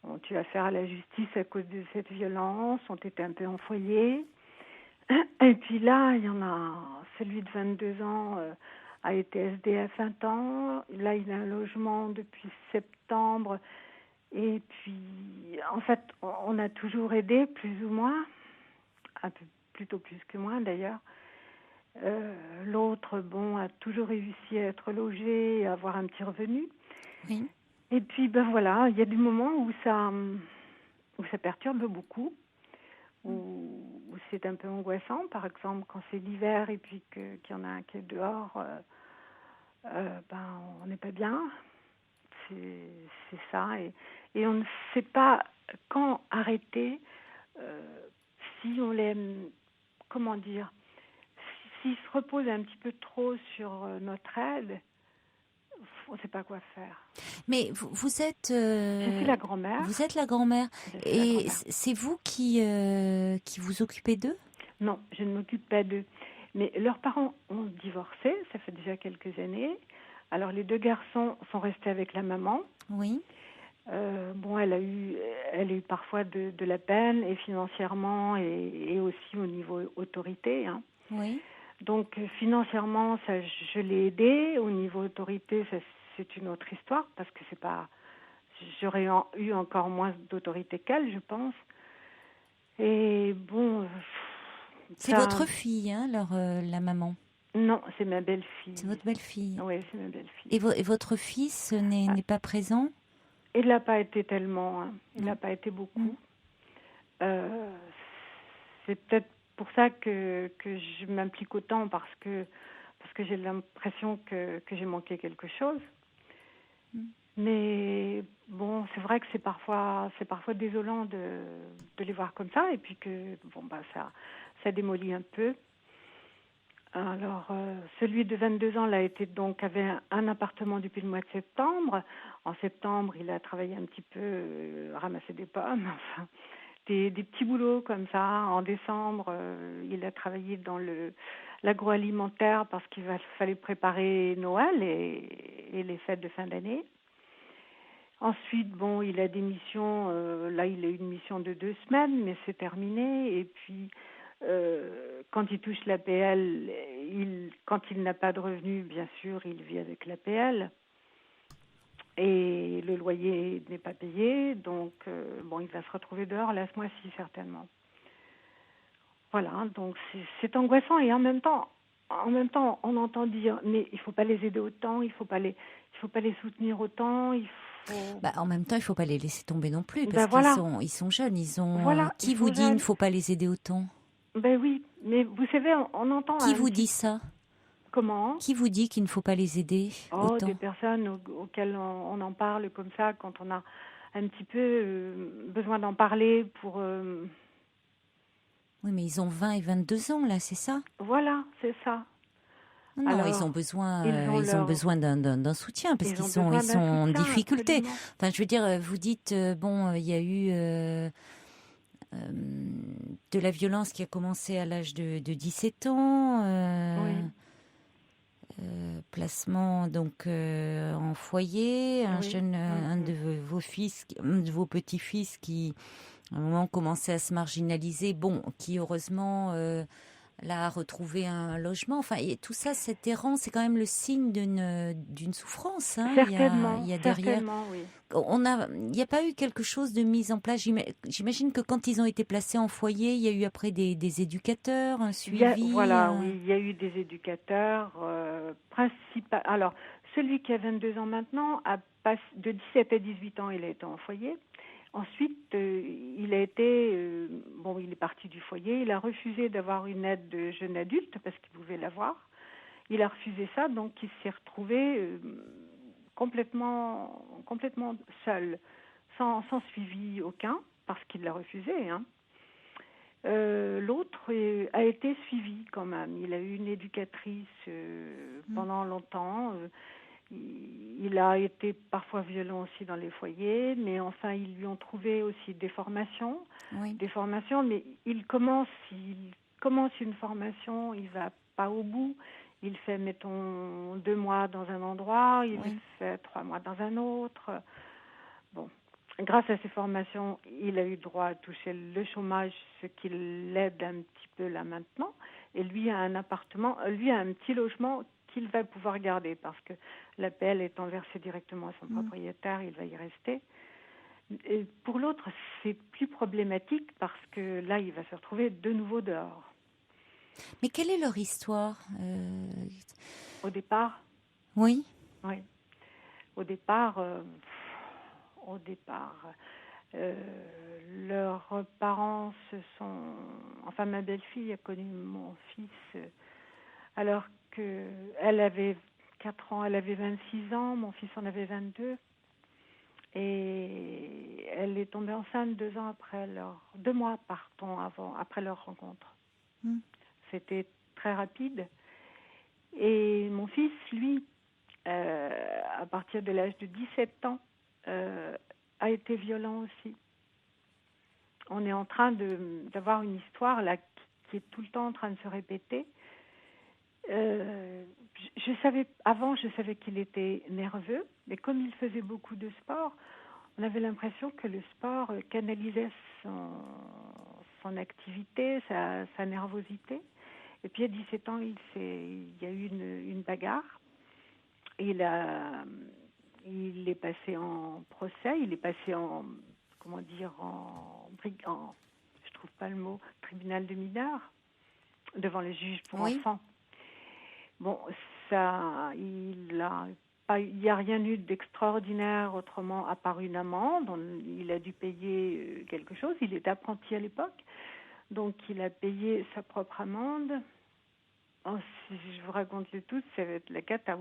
ont eu affaire à la justice à cause de cette violence, ont été un peu en foyer. Et puis là, il y en a celui de 22 ans a été SDF un temps. Là, il a un logement depuis septembre. Et puis, en fait, on a toujours aidé, plus ou moins, un peu plutôt plus que moi d'ailleurs. L'autre, a toujours réussi à être logé et à avoir un petit revenu. Oui. Et puis, voilà, il y a des moments où ça perturbe beaucoup. Où c'est un peu angoissant, par exemple quand c'est l'hiver et puis qu'il y en a un qui est dehors, on n'est pas bien, c'est ça, et on ne sait pas quand arrêter, si on l'aime, comment dire, s'il se repose un petit peu trop sur notre aide, on ne sait pas quoi faire. Mais vous êtes... Je suis la grand-mère. Vous êtes la grand-mère. Et c'est vous qui vous occupez d'eux ? Non, je ne m'occupe pas d'eux. Mais leurs parents ont divorcé, ça fait déjà quelques années. Alors les deux garçons sont restés avec la maman. Oui. Elle a eu parfois de la peine, et financièrement, et aussi au niveau autorité. Hein. Oui. Donc financièrement, ça, je l'ai aidée. Au niveau autorité, ça, c'est une autre histoire, parce que c'est pas, j'aurais eu encore moins d'autorité qu'elle, je pense. Et c'est votre fille, hein, la maman? Non, c'est ma belle-fille. C'est votre belle-fille? Oui, c'est ma belle-fille. Et votre fils n'est pas présent? Il n'a pas été tellement, hein. Il n'a pas été beaucoup. C'est peut-être pour ça que je m'implique autant, parce que j'ai l'impression que j'ai manqué quelque chose. Mais c'est vrai que c'est parfois désolant de les voir comme ça, et puis que ça démolit un peu. Alors celui de 22 ans avait un appartement depuis le mois de septembre. En septembre, il a travaillé un petit peu, ramasser des pommes, enfin des petits boulots comme ça. En décembre, il a travaillé dans l'agroalimentaire, parce qu'il fallait préparer Noël et les fêtes de fin d'année. Ensuite, il a des missions. Là, il a eu une mission de 2 semaines, mais c'est terminé. Et puis, Quand il touche l'APL, quand il n'a pas de revenus, bien sûr, il vit avec l'APL. Et le loyer n'est pas payé, donc il va se retrouver dehors là ce mois-ci certainement. Voilà, donc c'est angoissant et en même temps, on entend dire mais il faut pas les aider autant, il faut pas les soutenir autant, il faut. En même temps, il faut pas les laisser tomber non plus parce qu'ils sont jeunes. Qui vous dit il ne faut pas les aider autant? Ben oui, mais vous savez, on entend. Qui vous dit ça? Comment? Qui vous dit qu'il ne faut pas les aider autant? Des personnes auxquelles on en parle comme ça quand on a un petit peu besoin d'en parler pour. Oui, mais ils ont 20 et 22 ans là, c'est ça? Voilà, c'est ça. Non, alors, ils ont besoin d'un soutien parce qu'ils sont en difficulté. Absolument. Enfin, je veux dire, vous dites il y a eu de la violence qui a commencé à l'âge de 17 ans. Oui. Placement donc en foyer, un de vos petits-fils qui à un moment commençait à se marginaliser, qui heureusement là a retrouvé un logement. Enfin, et tout ça, cette errance, c'est quand même le signe d'une souffrance. Hein. Certainement, il y a derrière. certainement, oui. Il n'y a pas eu quelque chose de mis en place. J'imagine que quand ils ont été placés en foyer, il y a eu après des éducateurs, un suivi. Oui, il y a eu des éducateurs principaux. Alors, celui qui a 22 ans maintenant, de 17 à 18 ans, il a été en foyer. Ensuite, il a été, il est parti du foyer. Il a refusé d'avoir une aide de jeune adulte parce qu'il pouvait l'avoir. Il a refusé ça, donc il s'est retrouvé complètement seul, sans suivi aucun, parce qu'il l'a refusé. Hein. L'autre a été suivi quand même. Il a eu une éducatrice pendant longtemps. Il a été parfois violent aussi dans les foyers, mais enfin, ils lui ont trouvé aussi des formations, mais il commence une formation, il va pas au bout. Il fait, mettons, 2 mois dans un endroit, il fait 3 mois dans un autre. Bon, grâce à ces formations, il a eu droit à toucher le chômage, ce qui l'aide un petit peu là maintenant. Et lui a un appartement, lui a un petit logement qu'il va pouvoir garder parce que l'APL étant versée directement à son propriétaire, il va y rester. Et pour l'autre, c'est plus problématique parce que là, il va se retrouver de nouveau dehors. Mais quelle est leur histoire Au départ? Oui. Au départ, leurs parents ma belle-fille a connu mon fils alors qu'elle avait 4 ans, elle avait 26 ans, mon fils en avait 22. Et elle est tombée enceinte 2 ans après 2 mois après leur rencontre. C'était très rapide. Et mon fils, lui, à partir de l'âge de 17 ans, a été violent aussi. On est en train d'avoir une histoire là qui est tout le temps en train de se répéter. Je savais qu'il était nerveux, mais comme il faisait beaucoup de sport, on avait l'impression que le sport canalisait son activité, sa nervosité. Et puis à 17 ans, il y a eu une bagarre. Il est passé en procès, il est passé je trouve pas le mot, tribunal de mineurs, devant les juges pour enfants. Bon, il n'y a rien eu d'extraordinaire autrement à part une amende. Il a dû payer quelque chose. Il était apprenti à l'époque, donc il a payé sa propre amende. Si je vous raconte le tout, ça va être la cata.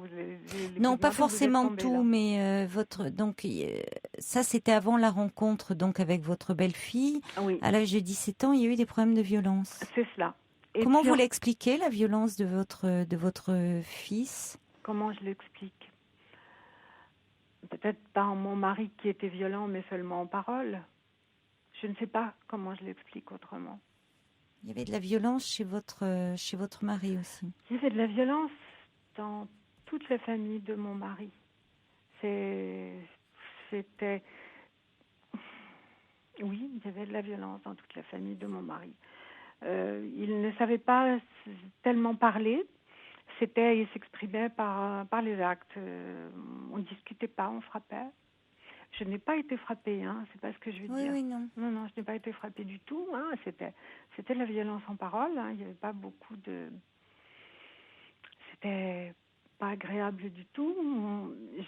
Non, pas forcément tout, mais ça c'était avant la rencontre donc avec votre belle-fille. Oui. À l'âge de 17 ans, il y a eu des problèmes de violence. C'est cela. Et comment vous l'expliquez, la violence de votre fils? Comment je l'explique? Peut-être pas en mon mari qui était violent, mais seulement en parole. Je ne sais pas comment je l'explique autrement. Il y avait de la violence chez votre mari aussi. Il y avait de la violence dans toute la famille de mon mari. C'était... Oui, il y avait de la violence dans toute la famille de mon mari. Il ne savait pas tellement parler. Il s'exprimait par les actes. On ne discutait pas, on frappait. Je n'ai pas été frappée, hein, c'est pas ce que je veux dire. Oui, non. Non, je n'ai pas été frappée du tout. Hein, c'était la violence en parole. Hein, il n'y avait pas beaucoup de... C'était pas agréable du tout.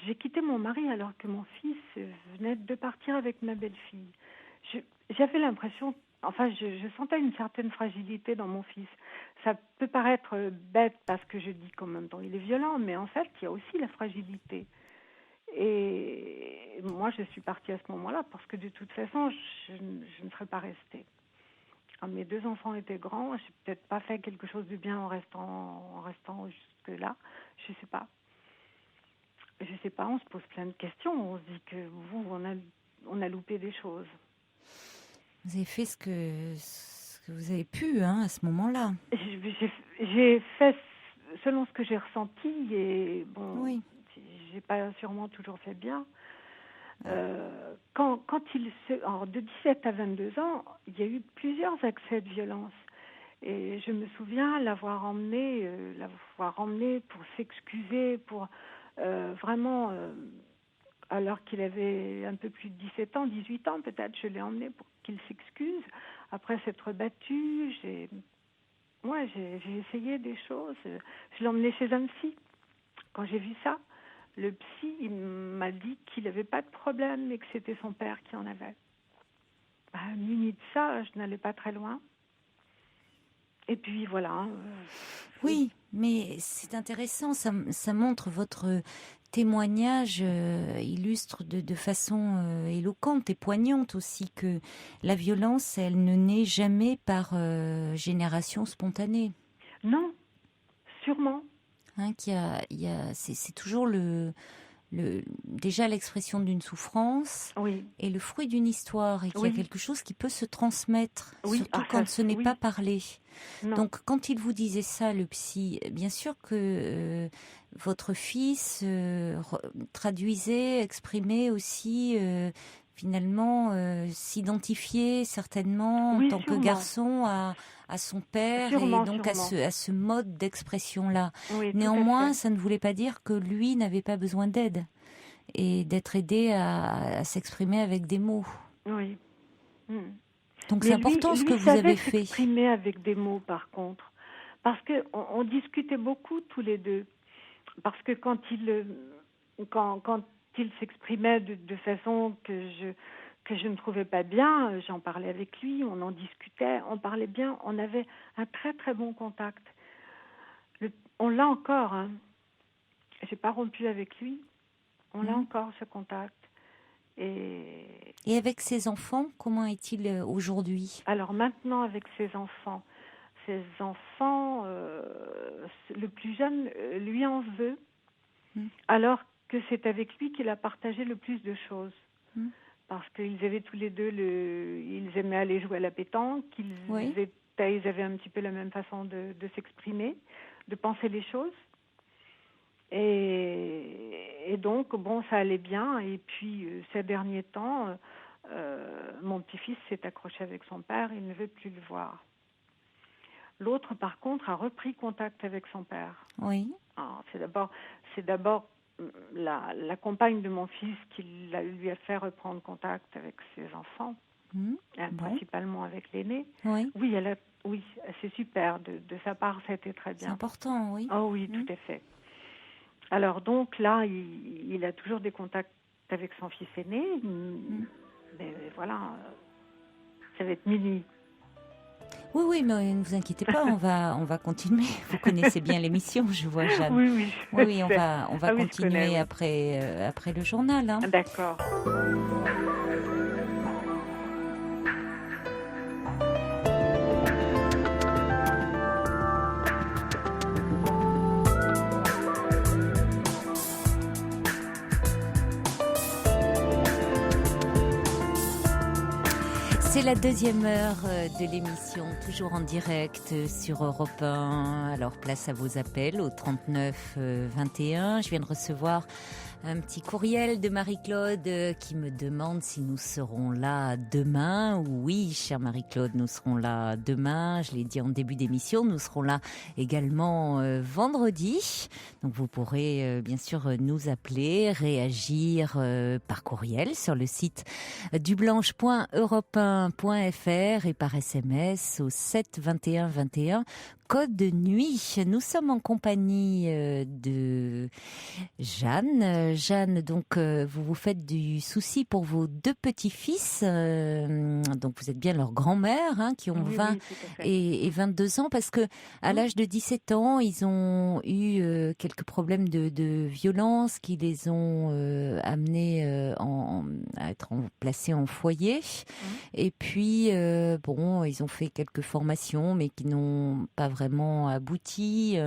J'ai quitté mon mari alors que mon fils venait de partir avec ma belle-fille. J'avais l'impression... Enfin, je sentais une certaine fragilité dans mon fils. Ça peut paraître bête parce que je dis qu'en même temps il est violent, mais en fait, il y a aussi la fragilité. Et moi, je suis partie à ce moment-là parce que de toute façon, je ne serais pas restée. Quand mes 2 enfants étaient grands, j'ai peut-être pas fait quelque chose de bien en restant jusque-là. Je sais pas. On se pose plein de questions. On se dit que on a loupé des choses. Vous avez fait ce que vous avez pu, hein, à ce moment-là. J'ai fait selon ce que j'ai ressenti et bon, oui. J'ai pas sûrement toujours fait bien. De 17 à 22 ans, il y a eu plusieurs accès de violence. Et je me souviens l'avoir emmené pour s'excuser, pour vraiment... alors qu'il avait un peu plus de 17 ans, 18 ans peut-être, je l'ai emmené pour qu'il s'excuse. Après s'être battu, j'ai essayé des choses. Je l'ai emmené chez un psy. Quand j'ai vu ça, le psy il m'a dit qu'il n'avait pas de problème et que c'était son père qui en avait. Muni de ça, je n'allais pas très loin. Et puis voilà. Oui, mais c'est intéressant, ça montre votre témoignage, illustre de façon éloquente et poignante aussi que la violence, elle ne naît jamais par génération spontanée. Non, sûrement. Hein, c'est toujours déjà l'expression d'une souffrance et le fruit d'une histoire et qu'il y a quelque chose qui peut se transmettre, surtout quand ce n'est pas parlé. Non. Donc quand il vous disait ça, le psy, bien sûr que votre fils traduisait, exprimait aussi finalement s'identifier certainement en tant que garçon à son père et donc à ce mode d'expression-là. Oui, néanmoins, ça ne voulait pas dire que lui n'avait pas besoin d'aide et d'être aidé à s'exprimer avec des mots. Oui. Donc c'est important ce que vous avez fait. S'exprimer avec des mots, par contre, parce que on discutait beaucoup tous les deux, parce que quand il s'exprimait de façon que je ne trouvais pas bien, j'en parlais avec lui, on en discutait, on parlait bien, on avait un très très bon contact. On l'a encore, hein. J'ai pas rompu avec lui, on l'a encore ce contact. Et avec ses enfants, comment est-il aujourd'hui ? Alors maintenant, avec ses enfants, le plus jeune, lui en veut, alors que c'est avec lui qu'il a partagé le plus de choses. Parce qu'ils avaient tous les deux, ils aimaient aller jouer à la pétanque, ils avaient un petit peu la même façon de s'exprimer, de penser les choses. Et donc, bon, ça allait bien. Et puis, ces derniers temps, mon petit-fils s'est accroché avec son père, il ne veut plus le voir. L'autre, par contre, a repris contact avec son père. Oui. Alors, c'est d'abord la compagne de mon fils qui lui a fait reprendre contact avec ses enfants, principalement avec l'aîné. Oui. Oui, c'est super. De sa part, ça a été très bien. C'est important, oui. Oh oui, tout à fait. Alors donc là, il a toujours des contacts avec son fils aîné. Mais voilà, ça va être Mini. Oui, mais ne vous inquiétez pas, on va continuer. Vous connaissez bien l'émission, je vois, Jeanne. Oui. Oui, on va continuer après le journal. Hein. D'accord. C'est la deuxième heure de l'émission, toujours en direct sur Europe 1. Alors place à vos appels au 39 21. Je viens de recevoir Un petit courriel de Marie-Claude qui me demande si nous serons là demain. Oui, chère Marie-Claude, nous serons là demain. Je l'ai dit en début d'émission, nous serons là également vendredi. Donc vous pourrez bien sûr nous appeler, réagir par courriel sur le site dublanche.europe1.fr et par SMS au 7 21 21. Code de nuit. Nous sommes en compagnie de Jeanne. Jeanne, donc vous vous faites du souci pour vos deux petits-fils. Donc vous êtes bien leur grand-mère, qui ont 20 et 22 ans, parce que à l'âge de 17 ans, ils ont eu quelques problèmes de violence qui les ont amenés à être placés en foyer. Et puis bon, ils ont fait quelques formations, mais qui n'ont pas vraiment abouti.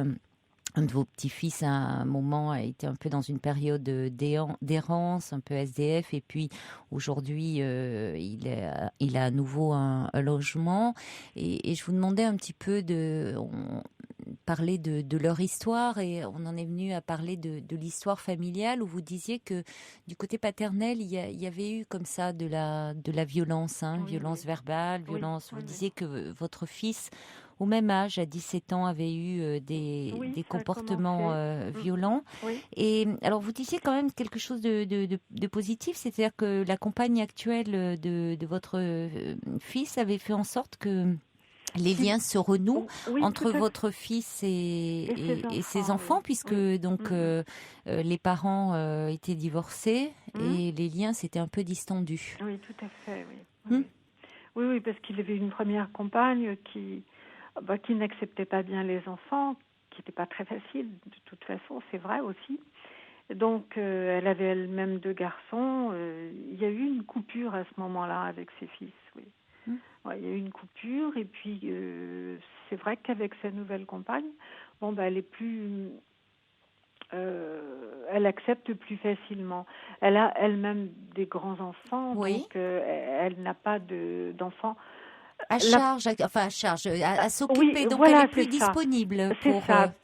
Un de vos petits-fils, à un moment, a été un peu dans une période d'errance, un peu SDF, et puis aujourd'hui, il a à nouveau un logement. Et je vous demandais un petit peu parler de leur histoire, et on en est venu à parler de l'histoire familiale, où vous disiez que du côté paternel, il y avait eu comme ça de la violence, violence verbale, violence. Vous disiez que votre fils, au même âge, à 17 ans, avait eu des comportements violents. Oui. Et alors, vous disiez quand même quelque chose de positif, c'est-à-dire que la compagne actuelle de votre fils avait fait en sorte que les liens se renouent entre votre fils et ses enfants, puisque donc les parents étaient divorcés et les liens s'étaient un peu distendus. Oui, tout à fait, oui. Oui, parce qu'il avait une première compagne qui n'acceptait pas bien les enfants, qui n'était pas très facile, de toute façon, c'est vrai aussi. Donc, elle avait elle-même 2 garçons. Il y a eu une coupure à ce moment-là avec ses fils, oui. Ouais, il y a eu une coupure, et puis c'est vrai qu'avec sa nouvelle compagne, elle est plus... elle accepte plus facilement. Elle a elle-même des grands-enfants, donc elle n'a pas d'enfants. À s'occuper, donc elle est plus disponible.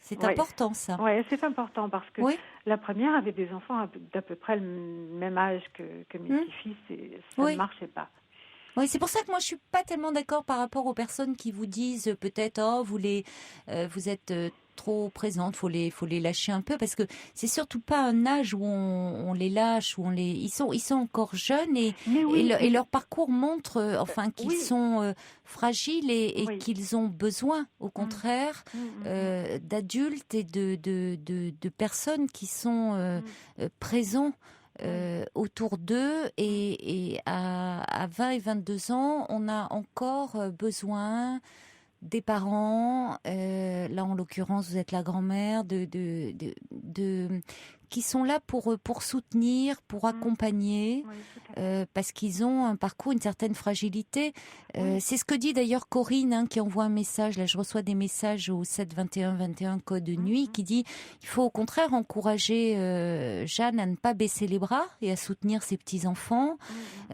C'est important, ça. Oui, c'est important, parce que la première avait des enfants d'à peu près le même âge que mes petits-fils, et ça ne marchait pas. Oui, c'est pour ça que moi je suis pas tellement d'accord par rapport aux personnes qui vous disent peut-être vous êtes trop présente, faut les lâcher un peu, parce que c'est surtout pas un âge où on les lâche, où ils sont encore jeunes, et leur parcours montre qu'ils sont fragiles et qu'ils ont besoin au contraire d'adultes et de personnes qui sont présents autour d'eux, et à 20 et 22 ans, on a encore besoin des parents, là en l'occurrence vous êtes la grand-mère, qui sont là pour soutenir, pour accompagner, parce qu'ils ont un parcours, une certaine fragilité. C'est ce que dit d'ailleurs Corinne, qui envoie un message. Là, je reçois des messages au 7 21 21 code de nuit, qui dit il faut au contraire encourager Jeanne à ne pas baisser les bras et à soutenir ses petits-enfants.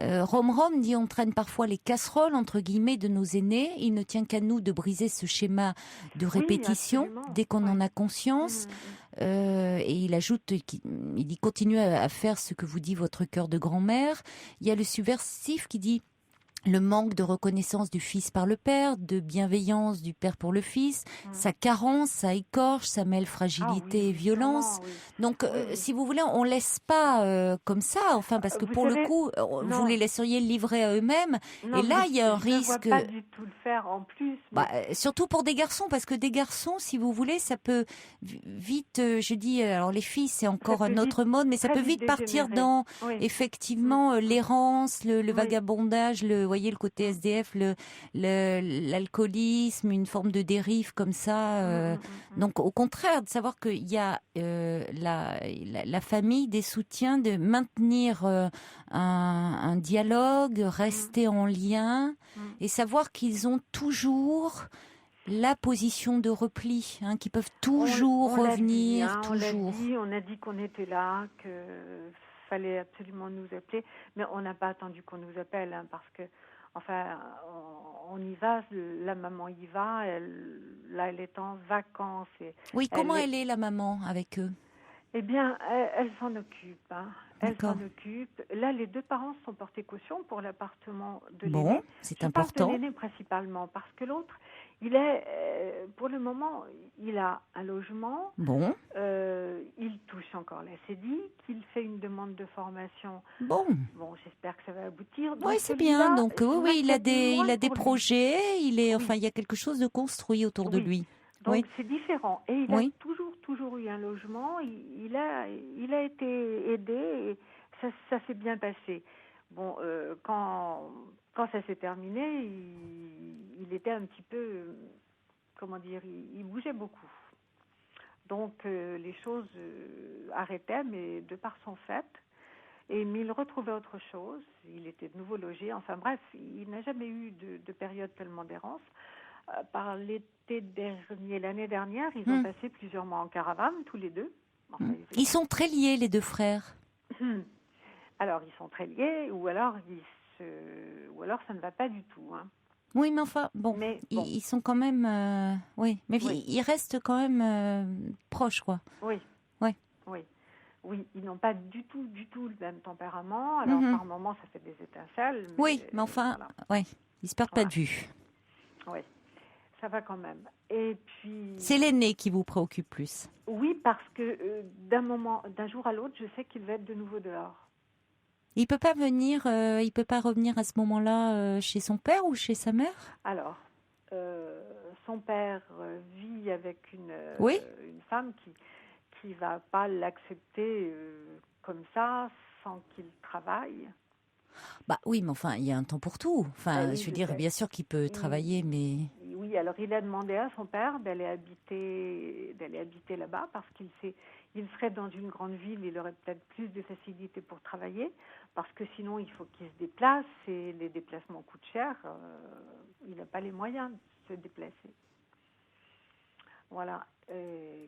Rome dit on traîne parfois les casseroles entre guillemets de nos aînés. Il ne tient qu'à nous de briser ce schéma de répétition dès qu'on en a conscience. Et il ajoute, il dit continue à faire ce que vous dit votre cœur de grand-mère. Il y a le subversif qui dit le manque de reconnaissance du fils par le père, de bienveillance du père pour le fils, sa carence, ça écorche, ça mêle fragilité et violence. Donc, si vous voulez, on laisse pas comme ça, parce que pour le coup, vous les laisseriez livrer à eux-mêmes. Et là, il y a un risque. Je ne vois pas du tout le faire en plus. Mais... surtout pour des garçons, parce que des garçons, si vous voulez, ça peut vite, je dis, alors les filles, c'est encore un autre mode, mais ça peut vite partir dans, effectivement, l'errance, le vagabondage, voyez le côté SDF, l'alcoolisme, une forme de dérive comme ça. Donc au contraire, de savoir qu'il y a la famille, des soutiens, de maintenir un dialogue, rester en lien, et savoir qu'ils ont toujours la position de repli, qui peuvent toujours revenir, toujours. On a dit qu'on était là, que fallait absolument nous appeler, mais on n'a pas attendu qu'on nous appelle, parce que on y va, la maman y va, elle est en vacances. Oui, comment elle est la maman avec eux? Eh bien, elle s'en occupe. Hein. Elle s'en occupe. Là, les 2 parents sont portés caution pour l'appartement de l'aîné. Bon, c'est important. Je parle de l'aîné principalement, parce que l'autre, il est, pour le moment, il a un logement. Bon. Il touche encore la CEDI, qu'il fait une demande de formation. Bon, j'espère que ça va aboutir. Oui, c'est bien. Donc, oui, il a des projets. Il y a quelque chose de construit autour de lui. Donc, c'est différent. Et il a toujours eu un logement. Il a été aidé et ça s'est bien passé. Bon, quand ça s'est terminé, il était un petit peu, il bougeait beaucoup. Donc, les choses arrêtaient, mais de part sont faites. Mais il retrouvait autre chose. Il était de nouveau logé. Enfin bref, il n'a jamais eu de période tellement d'errance. Par l'été dernier, l'année dernière, ils ont passé plusieurs mois en caravane, tous les deux. Enfin, ils sont très liés, les 2 frères. Alors, ils sont très liés, ou alors ça ne va pas du tout. Hein. Oui, mais enfin, ils sont quand même... ils restent quand même proches, quoi. Oui, ils n'ont pas du tout le même tempérament. Alors, par moments, ça fait des étincelles. Mais enfin, ils ne se perdent pas de vue. Oui, ça va quand même. Et puis... C'est l'aîné qui vous préoccupe plus. Oui, parce que d'un jour à l'autre, je sais qu'il va être de nouveau dehors. Il peut pas venir, il peut pas revenir à ce moment-là chez son père ou chez sa mère ? Alors, son père vit avec une femme qui va pas l'accepter comme ça, sans qu'il travaille. Bah oui, mais enfin, il y a un temps pour tout. Enfin, je veux dire, bien sûr qu'il peut travailler, mais... Oui, alors il a demandé à son père d'aller habiter là-bas parce qu'il serait dans une grande ville, il aurait peut-être plus de facilité pour travailler, parce que sinon il faut qu'il se déplace et les déplacements coûtent cher. Il n'a pas les moyens de se déplacer. Voilà.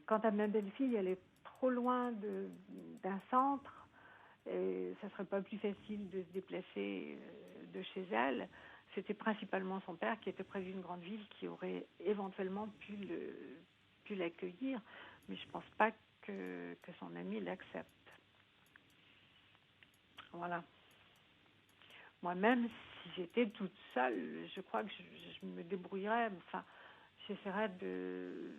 Quant à ma belle-fille, elle est trop loin d'un centre. Et ça ne serait pas plus facile de se déplacer de chez elle. C'était principalement son père qui était près d'une grande ville qui aurait éventuellement pu l'accueillir, mais je ne pense pas que son ami l'accepte. Voilà. Moi-même, si j'étais toute seule, je crois que je me débrouillerais. Enfin, j'essaierais de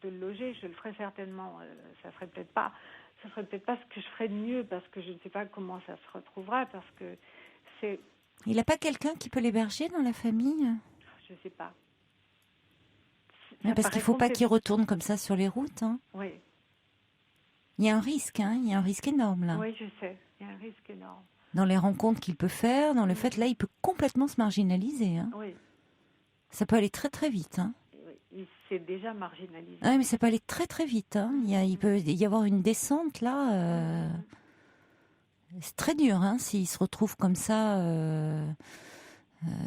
le loger. Je le ferais certainement. Ça serait peut-être pas ce que je ferais de mieux, parce que je ne sais pas comment ça se retrouvera, parce que c'est... Il n'a pas quelqu'un qui peut l'héberger dans la famille ? Je ne sais pas. Parce qu'il ne faut pas qu'il retourne comme ça sur les routes. Hein. Oui. Il y a un risque, il y a un risque énorme là. Oui, je sais, il y a un risque énorme. Dans les rencontres qu'il peut faire, dans le fait, là, il peut complètement se marginaliser. Hein. Oui. Ça peut aller très très vite. Hein. Il s'est déjà marginalisé. Oui, mais ça peut aller très très vite. Hein. Il peut y avoir une descente là. C'est très dur s'il se retrouve comme ça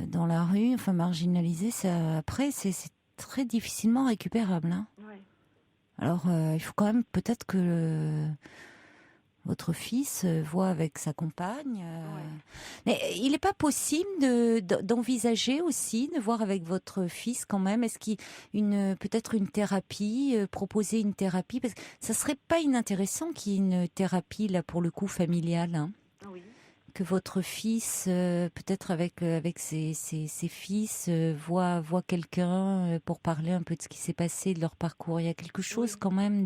dans la rue, enfin marginalisé. Après, c'est très difficilement récupérable. Hein. Oui. Alors, il faut quand même peut-être que votre fils voit avec sa compagne. Mais il n'est pas possible d'envisager aussi, de voir avec votre fils quand même, est-ce qu'il peut-être une thérapie, proposer une thérapie, parce que ça serait pas inintéressant qu'il y ait une thérapie là pour le coup familiale. Hein. Oui. Que votre fils, peut-être avec ses fils, voit quelqu'un pour parler un peu de ce qui s'est passé, de leur parcours. Il y a quelque chose quand même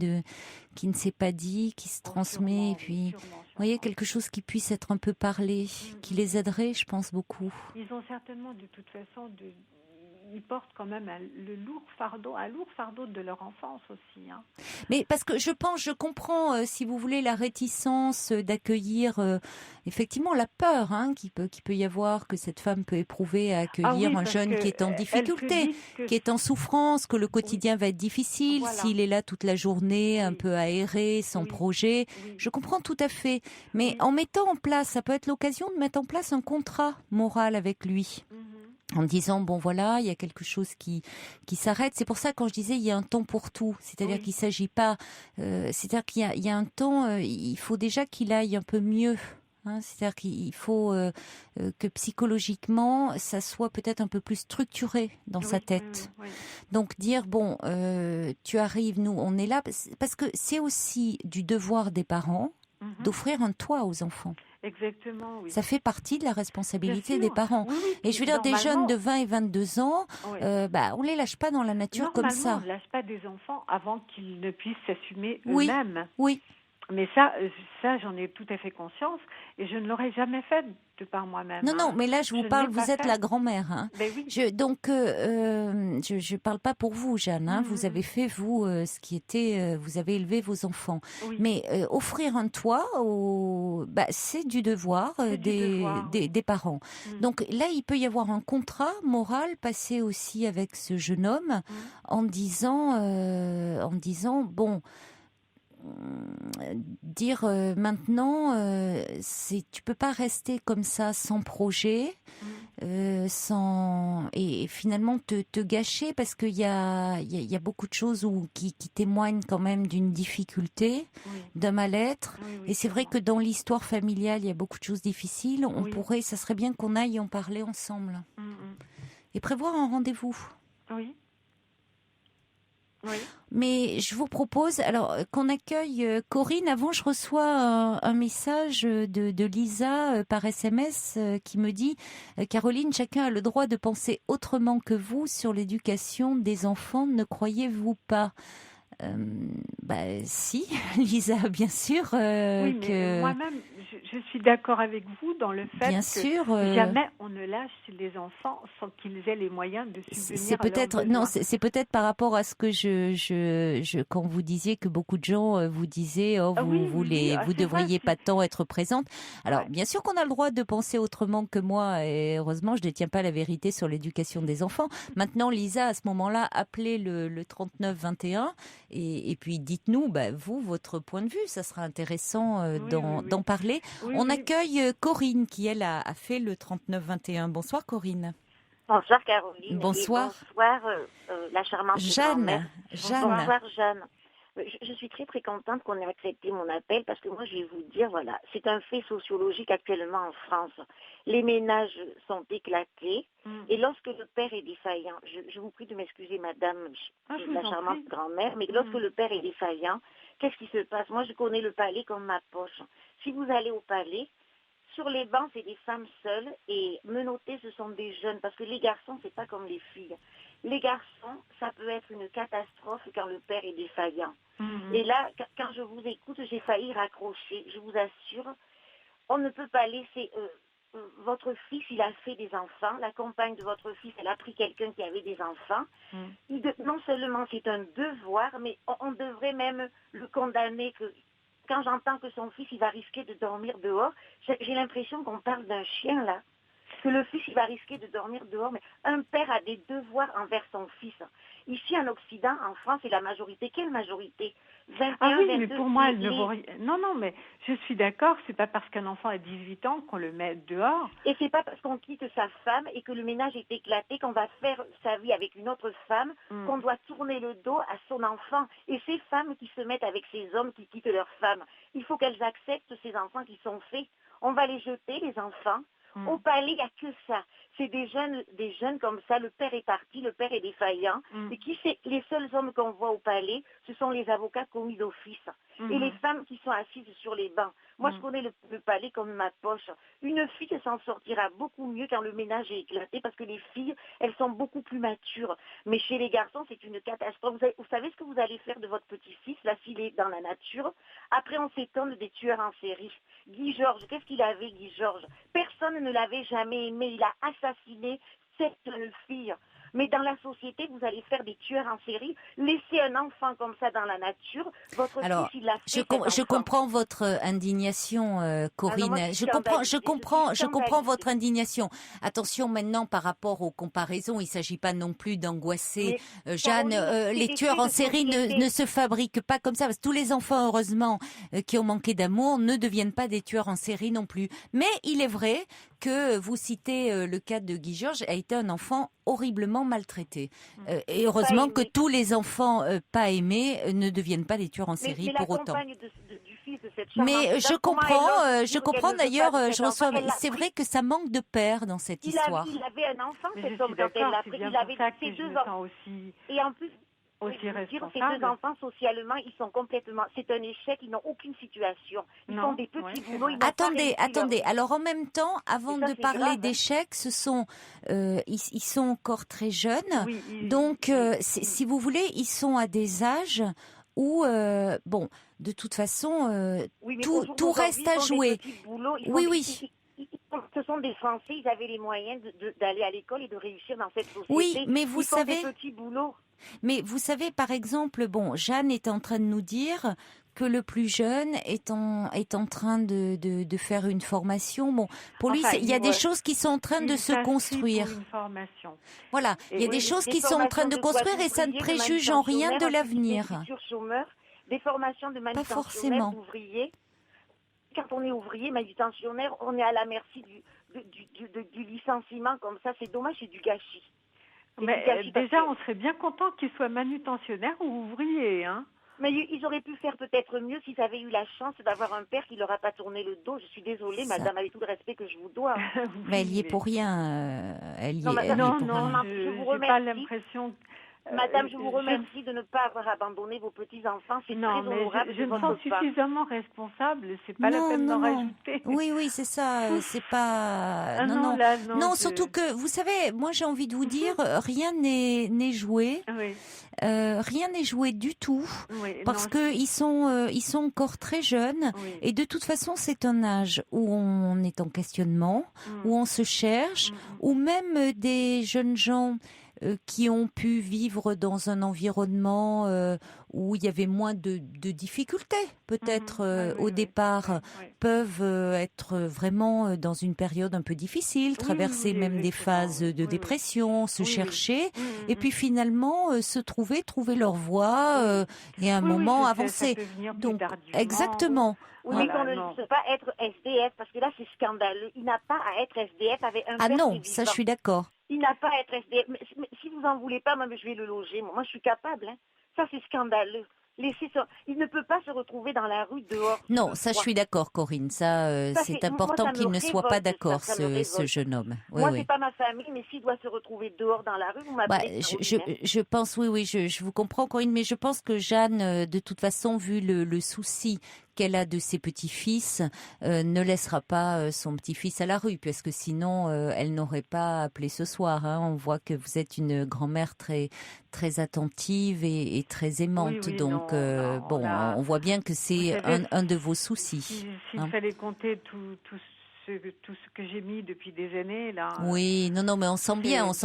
qui ne s'est pas dit, qui se transmet. Sûrement, et puis, sûrement. vous voyez, quelque chose qui puisse être un peu parlé, qui les aiderait, je pense, beaucoup. Ils ont certainement, de toute façon, ils portent quand même un lourd fardeau de leur enfance aussi. Hein. Mais parce que je comprends, si vous voulez, la réticence d'accueillir, effectivement, la peur qu'il peut y avoir, que cette femme peut éprouver à accueillir un jeune qui est en difficulté, qui est en souffrance, que le quotidien va être difficile, s'il est là toute la journée, un peu aéré, sans projet. Je comprends tout à fait. Mais en mettant en place, ça peut être l'occasion de mettre en place un contrat moral avec lui. En disant, bon voilà, il y a quelque chose qui s'arrête. C'est pour ça, quand je disais, il y a un temps pour tout. C'est-à-dire qu'il ne s'agit pas... c'est-à-dire qu'il y a un temps, il faut déjà qu'il aille un peu mieux C'est-à-dire qu'il faut que psychologiquement, ça soit peut-être un peu plus structuré dans sa tête. Oui. Donc dire, bon, tu arrives, nous, on est là, parce que c'est aussi du devoir des parents d'offrir un toit aux enfants. Exactement, oui. Ça fait partie de la responsabilité des parents. Oui, et je veux dire, des jeunes de 20 et 22 ans, on les lâche pas dans la nature comme ça. Normalement, on ne lâche pas des enfants avant qu'ils ne puissent s'assumer oui, eux-mêmes. Oui. Mais ça, j'en ai tout à fait conscience et je ne l'aurais jamais fait de par moi-même. Non, mais là, je vous parle, vous êtes la grand-mère. Hein. Ben oui. Je ne parle pas pour vous, Jeanne. Hein. Vous avez fait, vous, ce qui était... vous avez élevé vos enfants. Oui. Mais offrir un toit, c'est du devoir, des parents. Donc là, il peut y avoir un contrat moral passé aussi avec ce jeune homme en disant, bon... dire maintenant tu peux pas rester comme ça sans projet et finalement te gâcher parce qu'il y a beaucoup de choses qui témoignent quand même d'une difficulté, d'un mal-être et c'est vrai que dans l'histoire familiale il y a beaucoup de choses difficiles. Ça serait bien qu'on aille en parler ensemble et prévoir un rendez-vous. Oui. Mais je vous propose qu'on accueille Corinne. Avant, je reçois un message de Lisa par SMS qui me dit Caroline, chacun a le droit de penser autrement que vous sur l'éducation des enfants, ne croyez-vous pas? Si, Lisa, bien sûr. Oui, mais moi-même, je suis d'accord avec vous dans le fait que jamais on ne lâche les enfants sans qu'ils aient les moyens de subvenir à leurs besoins. C'est peut-être par rapport à ce que quand vous disiez que beaucoup de gens vous disaient vous devriez pas tant être présente. Alors bien sûr qu'on a le droit de penser autrement que moi et heureusement je ne détiens pas la vérité sur l'éducation des enfants. Maintenant, Lisa, à ce moment-là, appelez le 39 21 et puis dites-nous vous votre point de vue. Ça sera intéressant d'en parler. On accueille Corinne qui, elle, a fait le 39-21. Bonsoir, Corinne. Bonsoir, Caroline. Bonsoir. Et bonsoir, la charmante Jeanne. Bonsoir, Jeanne. Je suis très, très contente qu'on ait accepté mon appel parce que moi, je vais vous dire, voilà, c'est un fait sociologique actuellement en France. Les ménages sont éclatés et lorsque le père est défaillant, je vous prie de m'excuser, madame, la charmante grand-mère, mais lorsque le père est défaillant, qu'est-ce qui se passe? Moi, je connais le palais comme ma poche. Si vous allez au palais, sur les bancs, c'est des femmes seules et menottées, ce sont des jeunes parce que les garçons, c'est pas comme les filles. Les garçons, ça peut être une catastrophe quand le père est défaillant. Et là, quand je vous écoute, j'ai failli raccrocher. Je vous assure, on ne peut pas laisser... votre fils, il a fait des enfants. La compagne de votre fils, elle a pris quelqu'un qui avait des enfants. Non seulement c'est un devoir, mais on devrait même le condamner. Quand j'entends que son fils, il va risquer de dormir dehors, j'ai l'impression qu'on parle d'un chien, là. Que le fils, il va risquer de dormir dehors. Mais un père a des devoirs envers son fils. Ici, en Occident, en France, c'est la majorité. Quelle majorité? 21, Ah oui, 22, mais pour moi, elle ne vaut rien. Non, mais je suis d'accord, c'est pas parce qu'un enfant a 18 ans qu'on le met dehors. Et c'est pas parce qu'on quitte sa femme et que le ménage est éclaté qu'on va faire sa vie avec une autre femme, qu'on doit tourner le dos à son enfant. Et ces femmes qui se mettent avec ces hommes qui quittent leur femme, il faut qu'elles acceptent ces enfants qui sont faits. On va les jeter, les enfants. Au palais, il n'y a que ça. C'est des jeunes comme ça. Le père est parti, le père est défaillant. Et les seuls hommes qu'on voit au palais, ce sont les avocats commis d'office. Et les femmes qui sont assises sur les bancs. Moi, je connais le palais comme ma poche. Une fille s'en sortira beaucoup mieux quand le ménage est éclaté parce que les filles, elles sont beaucoup plus matures. Mais chez les garçons, c'est une catastrophe. Vous savez ce que vous allez faire de votre petit-fils, là, s'il est dans la nature? Après, on s'étonne des tueurs en série. Guy Georges, qu'est-ce qu'il avait, Guy Georges? Personne ne l'avait jamais aimé. Il a assassiné 7 jeunes filles. Mais dans la société, vous allez faire des tueurs en série. Laissez un enfant comme ça dans la nature. Votre fils, il l'a fait. Je comprends votre indignation, Corinne. Je comprends votre indignation. Attention maintenant par rapport aux comparaisons. Il ne s'agit pas non plus d'angoisser. Jeanne, les tueurs en série ne se fabriquent pas comme ça. Parce que tous les enfants, heureusement, qui ont manqué d'amour ne deviennent pas des tueurs en série non plus. Mais il est vrai que vous citez le cas de Guy Georges, a été un enfant horriblement maltraité. Et heureusement que tous les enfants pas aimés ne deviennent pas des tueurs en série pour autant. Mais la compagne du fils de cette charmante. Mais je comprends d'ailleurs, je reçois. C'est pris. vrai que ça manque de père dans cette histoire. Il avait un enfant, Mais cet je homme, suis quand elle d'accord, l'a c'est pris. bien Il pour avait ça ses que je 2 me enfants. sens aussi Et en plus, aussi ces responsable. 2 enfants, socialement, ils sont complètement... C'est un échec, ils n'ont aucune situation. Ils font des petits boulots, ils n'ont pas réussi Attendez. leur vie. Alors en même temps, avant Et ça, de c'est parler grave, hein. d'échecs, ils sont encore très jeunes. Oui, Donc, si vous voulez, ils sont à des âges où, bon, de toute façon, Oui, mais tout reste à jouer. Oui. Ce sont des Français, ils avaient les moyens d'aller à l'école et de réussir dans cette société. Oui, mais vous ils font savez, des petits boulots. mais vous savez, par exemple, bon, Jeanne est en train de nous dire que le plus jeune est en train de faire une formation. Bon, pour lui, il y a des choses qui sont en train de se construire. Pour une formation. Voilà, il y a des choses qui sont en train de construire et ça ne préjuge en rien de l'avenir. Des futurs chômeurs, des formations de manutentionnaires, d'ouvriers. Quand on est ouvrier, manutentionnaire, on est à la merci du licenciement comme ça. C'est dommage, c'est du gâchis. Mais déjà, on serait bien content qu'ils soient manutentionnaires ou ouvriers, hein. Mais ils auraient pu faire peut-être mieux s'ils avaient eu la chance d'avoir un père qui leur a pas tourné le dos. Je suis désolée, madame, avec tout le respect que je vous dois. Mais elle y est pour rien. Non, je vous remercie. Pas l'impression. Madame, je vous remercie de ne pas avoir abandonné vos petits-enfants. C'est très honorable. Je me sens suffisamment responsable. C'est pas la peine d'en rajouter. Oui, c'est ça. C'est pas. Non, surtout que, vous savez, moi j'ai envie de vous dire, rien n'est joué. Oui. Rien n'est joué du tout, parce que ils sont encore très jeunes, et de toute façon c'est un âge où on est en questionnement, où on se cherche, où même des jeunes gens qui ont pu vivre dans un environnement où il y avait moins de difficultés, peut-être au départ, peuvent être vraiment dans une période un peu difficile, traverser même des phases de dépression, se chercher, et puis finalement se trouver leur voie et à un moment avancer. Donc, exactement. Oui, mais qu'on ne peut pas être SDF, parce que là, c'est scandaleux. Il n'a pas à être SDF avec un père qui est non, vivant. ça, je suis d'accord. Il n'a pas à être SDF. Mais si vous en voulez pas, moi, je vais le loger. Moi, je suis capable. Hein. Ça, c'est scandaleux. Il ne peut pas se retrouver dans la rue dehors. Non, ça, je suis d'accord, Corinne. Ça, c'est important qu'il ne soit pas d'accord, ce jeune homme. Moi, c'est pas ma famille, mais s'il doit se retrouver dehors dans la rue, vous m'appelez. Je pense, je vous comprends, Corinne, mais je pense que Jeanne, de toute façon, vu le souci qu'elle a de ses petits-fils, ne laissera pas son petit-fils à la rue, parce que sinon, elle n'aurait pas appelé ce soir. Hein. On voit que vous êtes une grand-mère très, très attentive et très aimante. Donc, on voit bien que c'est un de vos soucis. S'il fallait compter tout ce que j'ai mis depuis des années, là. Oui, non, mais on sent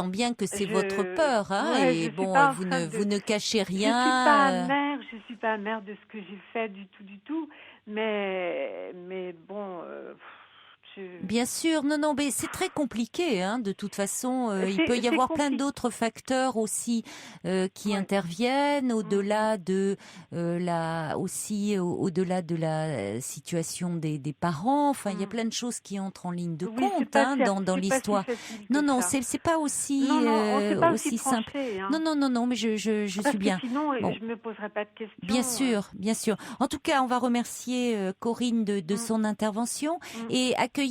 bien que c'est votre peur, hein. Et bon, vous ne cachez rien. Je suis pas amère de ce que j'ai fait du tout, mais bon. Bien sûr, non, mais c'est très compliqué, hein. De toute façon, il peut y avoir plein d'autres facteurs aussi qui interviennent au-delà de au-delà de la situation des parents. Enfin, il y a plein de choses qui entrent en ligne de compte dans l'histoire. Non, c'est pas aussi aussi simple. Hein. Non, mais je suis bien. Sinon, je me poserais pas de questions. Bien sûr. En tout cas, on va remercier Corinne de son intervention et accueillir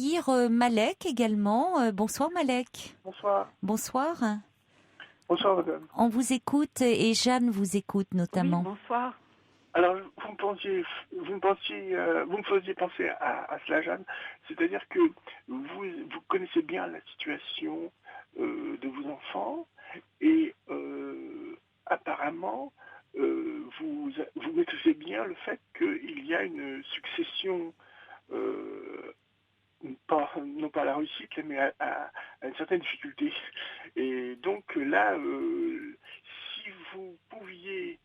Malek également. Bonsoir Malek. Bonsoir. Bonsoir. Bonsoir madame. On vous écoute et Jeanne vous écoute notamment. Oui, bonsoir. Alors vous me faisiez penser à cela, Jeanne, c'est-à-dire que vous connaissez bien la situation de vos enfants et apparemment vous maîtrisez bien le fait qu'il y a une succession non pas à la réussite, mais à une certaine difficulté. Et donc là, si vous pouviez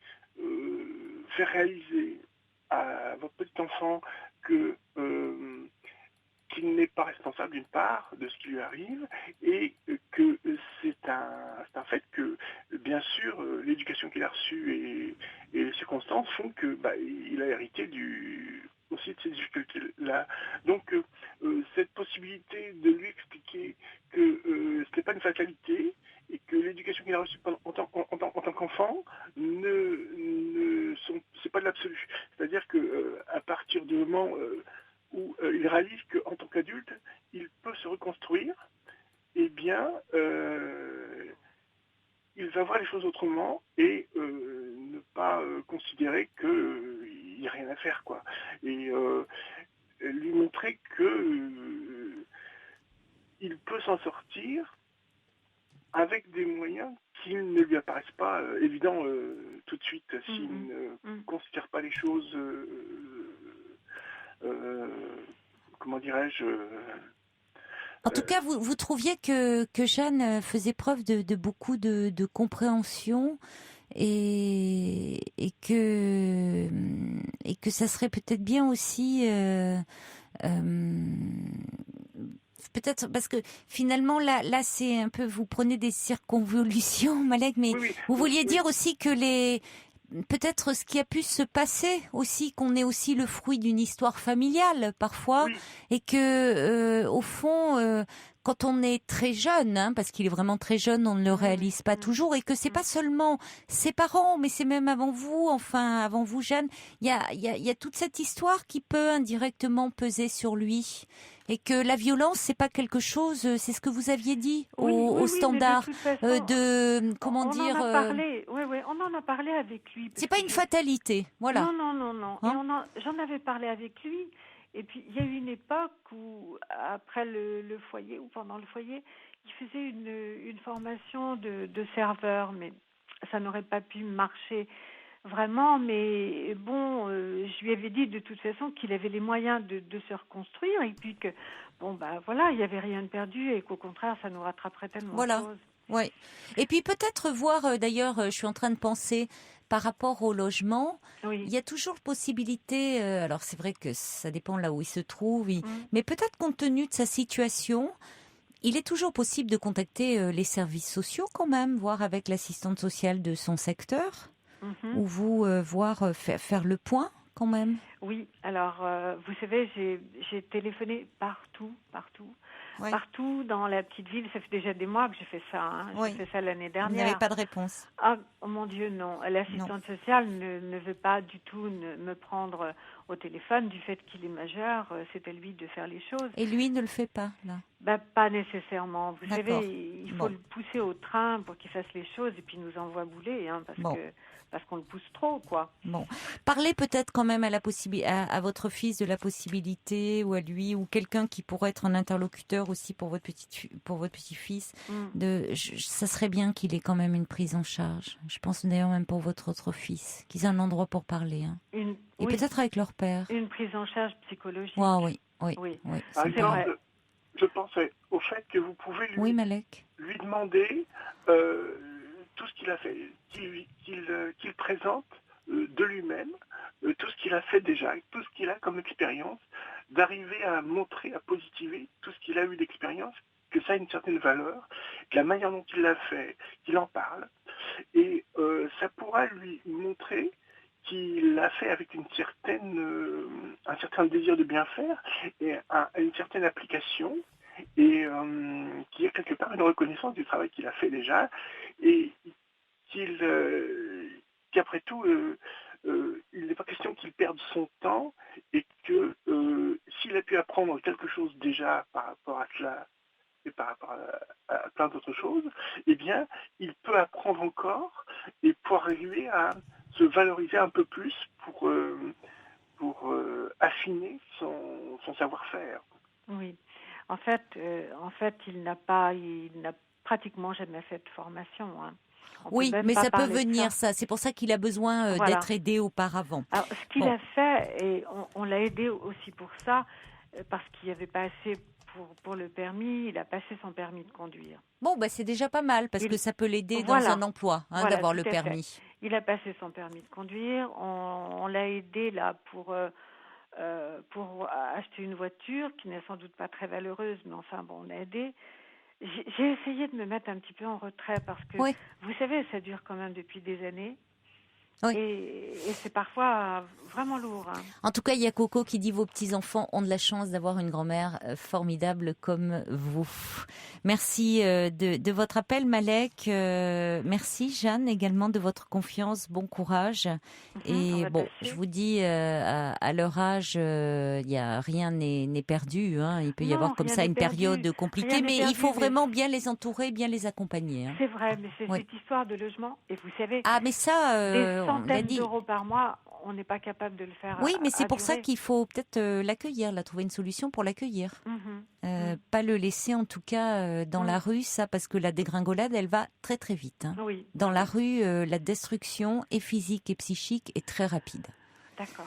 faire réaliser à votre petit enfant qu'il n'est pas responsable d'une part de ce qui lui arrive et que c'est un fait que bien sûr l'éducation qu'il a reçue et les circonstances font que il a hérité aussi de ces difficultés-là. Donc, cette possibilité de lui expliquer que ce n'est pas une fatalité et que l'éducation qu'il a reçue en tant qu'enfant c'est pas de l'absolu. C'est-à-dire que à partir du moment réalise qu'en tant qu'adulte, il peut se reconstruire, eh bien, il va voir les choses autrement et ne pas considérer qu'il n'y a rien à faire, quoi. Et lui montrer que il peut s'en sortir avec des moyens qui ne lui apparaissent pas évidents tout de suite, s'il ne considère pas les choses, comment dirais-je... En tout cas, vous trouviez que Jeanne faisait preuve de beaucoup de compréhension et que ça serait peut-être bien aussi peut-être parce que finalement là c'est un peu, vous prenez des circonvolutions, Malek, mais vous vouliez dire aussi que peut-être ce qui a pu se passer aussi, qu'on est aussi le fruit d'une histoire familiale parfois, et que au fond, quand on est très jeune, parce qu'il est vraiment très jeune, on ne le réalise pas toujours, et que c'est pas seulement ses parents, mais c'est même avant vous, Jeanne, il y a toute cette histoire qui peut indirectement peser sur lui. Et que la violence, c'est pas quelque chose, c'est ce que vous aviez dit au standard comment dire. On en a parlé. On en a parlé avec lui. C'est pas une fatalité, voilà. Non. Hein? J'en avais parlé avec lui. Et puis il y a eu une époque où, après le foyer ou pendant le foyer, il faisait une formation de serveur, mais ça n'aurait pas pu marcher. Vraiment, mais bon, je lui avais dit de toute façon qu'il avait les moyens de se reconstruire et puis que, il n'y avait rien de perdu et qu'au contraire, ça nous rattraperait tellement de choses. Oui. Et puis peut-être voir, d'ailleurs, je suis en train de penser par rapport au logement, il y a toujours possibilité, alors c'est vrai que ça dépend là où il se trouve, mais peut-être compte tenu de sa situation, il est toujours possible de contacter les services sociaux quand même, voir avec l'assistante sociale de son secteur. Ou vous faire le point quand même. Oui, alors vous savez, j'ai téléphoné partout dans la petite ville. Ça fait déjà des mois que j'ai fait ça. J'ai fait ça l'année dernière. Vous n'avez pas de réponse? Ah, oh mon Dieu, non. L'assistante sociale ne veut pas du tout me prendre au téléphone du fait qu'il est majeur. C'est à lui de faire les choses. Et lui ne le fait pas, là? Pas nécessairement. Vous savez, il faut le pousser au train pour qu'il fasse les choses et puis il nous envoie bouler, parce qu'on le pousse trop, quoi. Bon. Parlez peut-être quand même à votre fils de la possibilité, ou à lui, ou quelqu'un qui pourrait être un interlocuteur aussi pour votre petit-fils. Ça serait bien qu'il ait quand même une prise en charge. Je pense d'ailleurs même pour votre autre fils, qu'ils aient un endroit pour parler. Et peut-être avec leur père. Une prise en charge psychologique. Oui. C'est vrai. Je pensais au fait que vous pouvez lui demander tout ce qu'il a fait, qu'il présente de lui-même, tout ce qu'il a fait déjà, tout ce qu'il a comme expérience, d'arriver à montrer, à positiver tout ce qu'il a eu d'expérience, que ça a une certaine valeur, que la manière dont il l'a fait, qu'il en parle, et ça pourra lui montrer qu'il l'a fait avec un certain désir de bien faire et une certaine application, et qui est quelque part une reconnaissance du travail qu'il a fait déjà, et qu'après tout, il n'est pas question qu'il perde son temps, et que s'il a pu apprendre quelque chose déjà par rapport à cela et par rapport à plein d'autres choses, eh bien, il peut apprendre encore et pouvoir arriver à se valoriser un peu plus pour affiner son savoir-faire. Oui. En fait, il n'a pratiquement jamais fait de formation. Oui, mais ça peut venir, ça. C'est pour ça qu'il a besoin d'être aidé auparavant. Alors, ce qu'il a fait, et on l'a aidé aussi pour ça, parce qu'il n'y avait pas assez pour le permis, il a passé son permis de conduire. Bon, c'est déjà pas mal, parce que ça peut l'aider dans un emploi, d'avoir le permis. Il a passé son permis de conduire, on l'a aidé là pour acheter une voiture qui n'est sans doute pas très valeureuse, mais enfin bon, on l'a aidé. J'ai essayé de me mettre un petit peu en retrait parce que, vous savez, ça dure quand même depuis des années. Oui. Et c'est parfois vraiment lourd. Hein. En tout cas, il y a Coco qui dit vos petits-enfants ont de la chance d'avoir une grand-mère formidable comme vous. Merci de votre appel, Malek. Merci, Jeanne, également de votre confiance. Bon courage. Et bon, je vous dis, à leur âge, rien n'est perdu. Hein. Il peut y avoir comme ça une période compliquée, mais il faut vraiment bien les entourer, bien les accompagner. Hein. C'est vrai, mais c'est cette histoire de logement. Et vous savez, mais ça, des centaines d'euros par mois, on n'est pas capable de le faire. Oui, mais c'est pour ça qu'il faut peut-être l'accueillir, trouver une solution pour l'accueillir. Pas le laisser en tout cas dans la rue, ça, parce que la dégringolade, elle va très très vite. Hein. Oui. Dans la rue, la destruction est physique et psychique est très rapide. D'accord.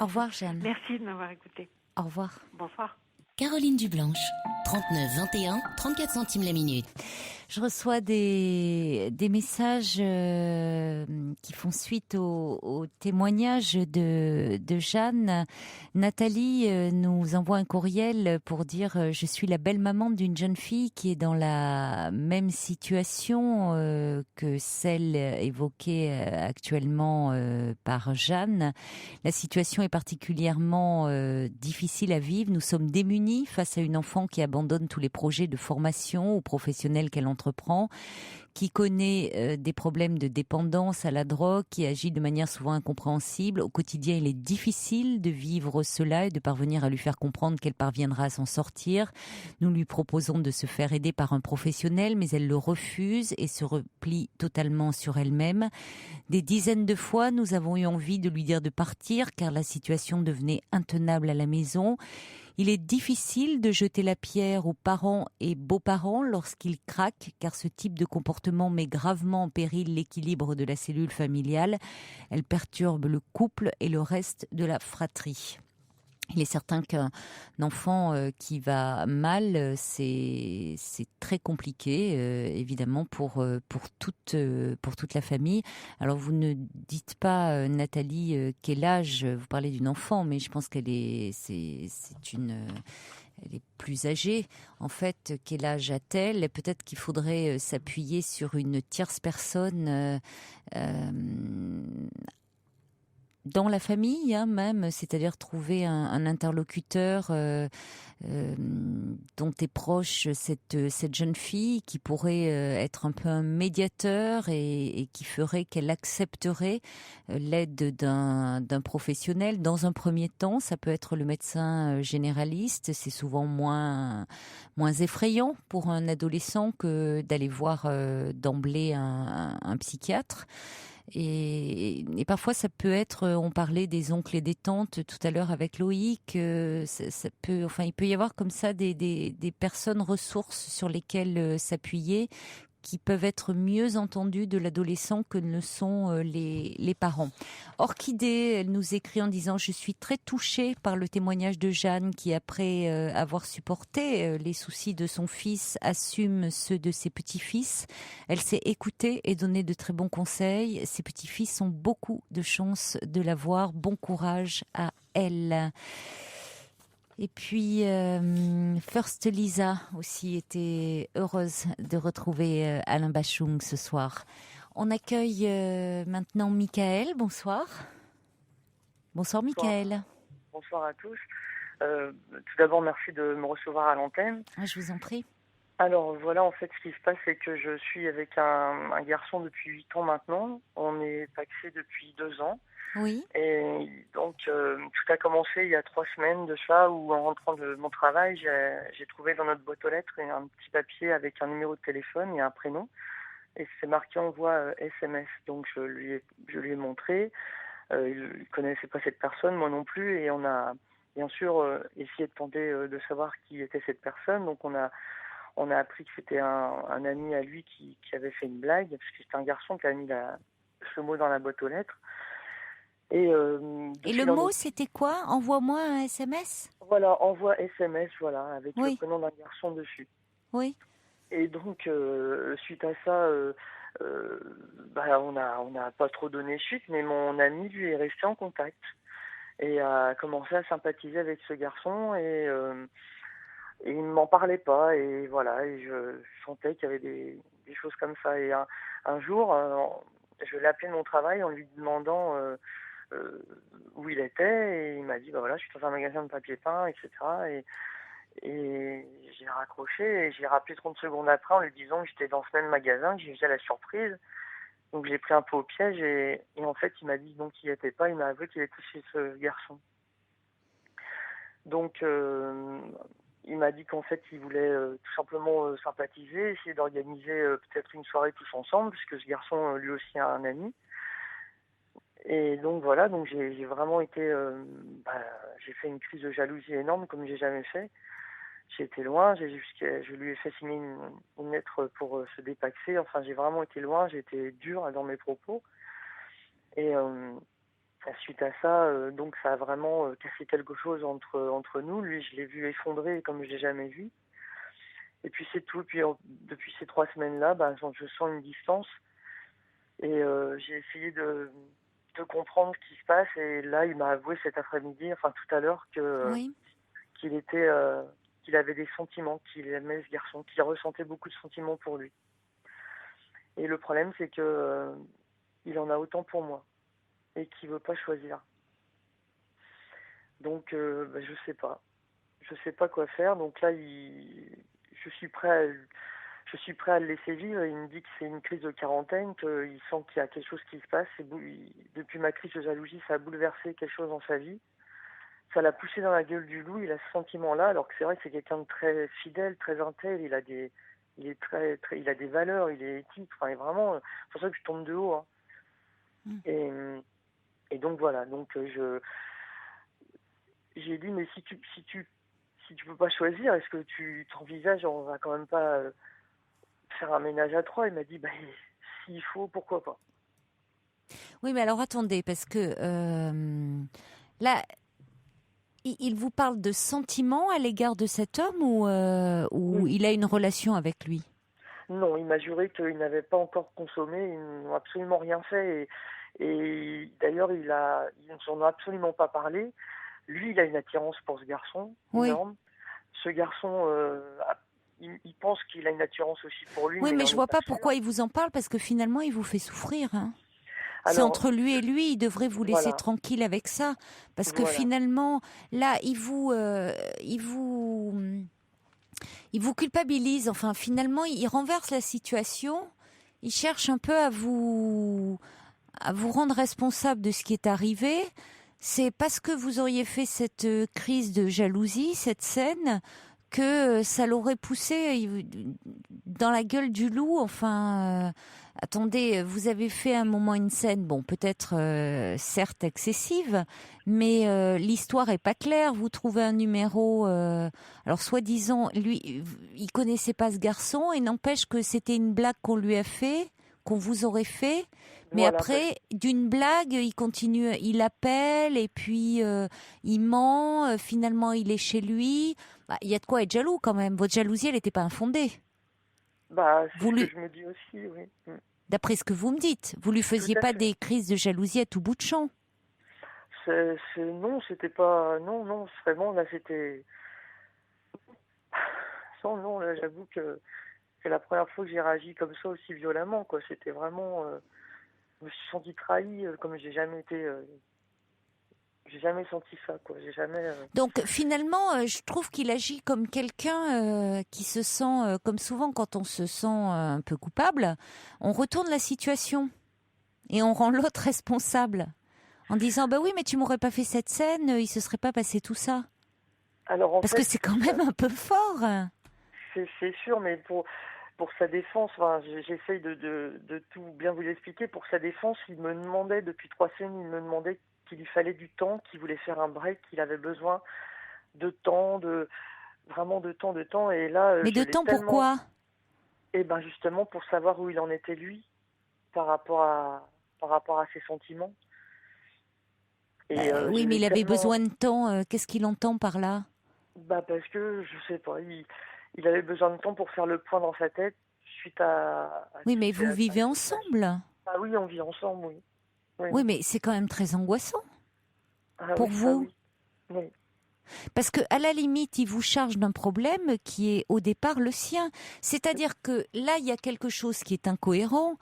Au revoir, Jeanne. Merci de m'avoir écoutée. Au revoir. Bonsoir. Caroline Dublanche, 39 21, 34 centimes la minute. Je reçois des messages qui font suite au témoignage de Jeanne. Nathalie nous envoie un courriel pour dire je suis la belle-maman d'une jeune fille qui est dans la même situation que celle évoquée actuellement par Jeanne. La situation est particulièrement difficile à vivre. Nous sommes démunis face à une enfant qui abandonne tous les projets de formation ou professionnels qu'elle entreprend, qui connaît des problèmes de dépendance à la drogue, qui agit de manière souvent incompréhensible. Au quotidien, il est difficile de vivre cela et de parvenir à lui faire comprendre qu'elle parviendra à s'en sortir. Nous lui proposons de se faire aider par un professionnel, mais elle le refuse et se replie totalement sur elle-même. Des dizaines de fois, nous avons eu envie de lui dire de partir, car la situation devenait intenable à la maison. Il est difficile de jeter la pierre aux parents et beaux-parents lorsqu'ils craquent, car ce type de comportement met gravement en péril l'équilibre de la cellule familiale. Elle perturbe le couple et le reste de la fratrie. Il est certain qu'un enfant qui va mal, c'est très compliqué, évidemment, pour toute la famille. Alors, vous ne dites pas, Nathalie, quel âge, vous parlez d'une enfant, mais je pense qu'elle est plus âgée. En fait, quel âge a-t-elle? Et peut-être qu'il faudrait s'appuyer sur une tierce personne dans la famille, hein, même, c'est-à-dire trouver un interlocuteur dont est proche cette jeune fille, qui pourrait être un peu un médiateur et qui ferait qu'elle accepterait l'aide d'un professionnel. Dans un premier temps, ça peut être le médecin généraliste. C'est souvent moins effrayant pour un adolescent que d'aller voir d'emblée un psychiatre. Et parfois ça peut être, on parlait des oncles et des tantes tout à l'heure avec Loïc, il peut y avoir comme ça des personnes ressources sur lesquelles s'appuyer, qui peuvent être mieux entendues de l'adolescent que ne sont les parents. Orchidée, elle nous écrit en disant « Je suis très touchée par le témoignage de Jeanne qui, après avoir supporté les soucis de son fils, assume ceux de ses petits-fils. Elle s'est écoutée et donné de très bons conseils. Ses petits-fils ont beaucoup de chance de la voir. Bon courage à elle. » Et puis, First Lisa aussi était heureuse de retrouver Alain Bachung ce soir. On accueille maintenant Michael. Bonsoir. Bonsoir, Michael. Bonsoir à tous. Tout d'abord, merci de me recevoir à l'antenne. Je vous en prie. Alors voilà, en fait, ce qui se passe, c'est que je suis avec un garçon depuis 8 ans maintenant. On est paxé depuis 2 ans. Oui. Et donc, tout a commencé il y a 3 semaines de ça, où en rentrant de mon travail, j'ai trouvé dans notre boîte aux lettres un petit papier avec un numéro de téléphone et un prénom. Et c'est marqué envoi SMS. Donc, je lui ai montré. Il ne connaissait pas cette personne, moi non plus. Et on a, bien sûr, essayé de tenter de savoir qui était cette personne. Donc, on a appris que c'était un ami à lui qui avait fait une blague, parce que c'était un garçon qui a mis ce mot dans la boîte aux lettres. Et le mot, c'était quoi? Envoie-moi un SMS? Voilà, envoie SMS, voilà, avec le prénom d'un garçon dessus. Oui. Et donc, suite à ça, on n'a pas trop donné suite, mais mon ami, lui, est resté en contact et a commencé à sympathiser avec ce garçon, et il ne m'en parlait pas, et voilà, et je sentais qu'il y avait des choses comme ça. Et un jour, je l'ai appelé de mon travail en lui demandant où il était, et il m'a dit, bah voilà, je suis dans un magasin de papier peint, etc. Et j'ai raccroché, et j'ai rappelé 30 secondes après en lui disant que j'étais dans ce même magasin, que j'ai fait la surprise. Donc j'ai pris un peu au piège, et en fait il m'a dit donc qu'il n'y était pas, il m'a avoué qu'il était chez ce garçon. Donc il m'a dit qu'en fait il voulait tout simplement sympathiser, essayer d'organiser peut-être une soirée tous ensemble, puisque ce garçon lui aussi a un ami. Et donc voilà, donc j'ai vraiment été, j'ai fait une crise de jalousie énorme comme j'ai jamais fait. J'ai été loin, je lui ai fait signer une lettre pour se dépaxer. Enfin, j'ai vraiment été loin, j'ai été dur dans mes propos. Et suite à ça, donc ça a vraiment cassé quelque chose entre nous. Lui, je l'ai vu effondrer comme je l'ai jamais vu. Et puis c'est tout. Puis depuis ces 3 semaines-là, je sens une distance. Et j'ai essayé de comprendre ce qui se passe. Et là, il m'a avoué cet après-midi, enfin tout à l'heure, qu'il avait des sentiments, qu'il aimait ce garçon, qu'il ressentait beaucoup de sentiments pour lui. Et le problème, c'est que il en a autant pour moi et qu'il veut pas choisir. Donc, je sais pas. Je sais pas quoi faire. Donc là, je suis prêt à le laisser vivre. Il me dit que c'est une crise de quarantaine, qu'il sent qu'il y a quelque chose qui se passe. Depuis ma crise de jalousie, ça a bouleversé quelque chose dans sa vie. Ça l'a poussé dans la gueule du loup, il a ce sentiment-là, alors que c'est vrai que c'est quelqu'un de très fidèle, très intègre, il a des valeurs, il est éthique, enfin, et vraiment, c'est pour ça que je tombe de haut. Hein. Et donc voilà, donc j'ai dit, mais si tu peux pas choisir, est-ce que tu t'envisages, on va quand même pas faire un ménage à 3? Il m'a dit, s'il faut, pourquoi pas. Oui, mais alors attendez, parce que là, il vous parle de sentiments à l'égard de cet homme ou il a une relation avec lui? Non, il m'a juré qu'il n'avait pas encore consommé, ils n'ont absolument rien fait. Et d'ailleurs, ils ne s'en ont absolument pas parlé. Lui, il a une attirance pour ce garçon, énorme. Ce garçon, il pense qu'il a une attirance aussi pour lui. Oui, mais je ne vois pas pourquoi il vous en parle, parce que finalement, il vous fait souffrir. Hein. C'est entre lui et lui, il devrait vous laisser tranquille avec ça. Parce que finalement, là, il vous culpabilise. Enfin, finalement, il renverse la situation. Il cherche un peu à vous rendre responsable de ce qui est arrivé. C'est parce que vous auriez fait cette crise de jalousie, cette scène, que ça l'aurait poussé dans la gueule du loup. Enfin, attendez, vous avez fait à un moment une scène, bon, peut-être certes excessive, mais l'histoire est pas claire. Vous trouvez un numéro, alors soi-disant, lui, il connaissait pas ce garçon, et n'empêche que c'était une blague qu'on lui a fait, qu'on vous aurait fait. Mais après, d'une blague, il continue, il appelle et puis il ment. Finalement, il est chez lui. Il y a de quoi être jaloux quand même. Votre jalousie, elle n'était pas infondée. C'est ce que je me dis aussi, oui. D'après ce que vous me dites, vous lui faisiez pas des crises de jalousie à tout bout de champ? Non, c'était pas... Non, vraiment, là, c'était... Non, là, j'avoue que c'est la première fois que j'ai réagi comme ça aussi violemment, quoi. C'était vraiment... Je me suis senti trahi comme j'ai jamais été... j'ai jamais senti ça, quoi. J'ai jamais... Donc, finalement, je trouve qu'il agit comme quelqu'un qui se sent... comme souvent, quand on se sent un peu coupable, on retourne la situation et on rend l'autre responsable en disant « Bah oui, mais tu m'aurais pas fait cette scène, il se serait pas passé tout ça. » Parce que c'est quand même un peu fort. C'est sûr, mais pour sa défense, j'essaye de tout bien vous expliquer. Pour sa défense, il me demandait, depuis 3 semaines, il me demandait qu'il lui fallait du temps, qu'il voulait faire un break, qu'il avait besoin de temps, vraiment de temps. Et là, mais de temps, pourquoi? Eh ben justement pour savoir où il en était lui, par rapport à ses sentiments. Et, oui, mais il avait besoin de temps. Qu'est-ce qu'il entend par là? Parce que, je sais pas, il avait besoin de temps pour faire le point dans sa tête suite à oui, mais vous vivez ensemble? Ah oui, on vit ensemble, oui. Oui, mais c'est quand même très angoissant pour vous. Oui. Parce que à la limite, il vous charge d'un problème qui est au départ le sien. C'est-à-dire que là, il y a quelque chose qui est incohérent.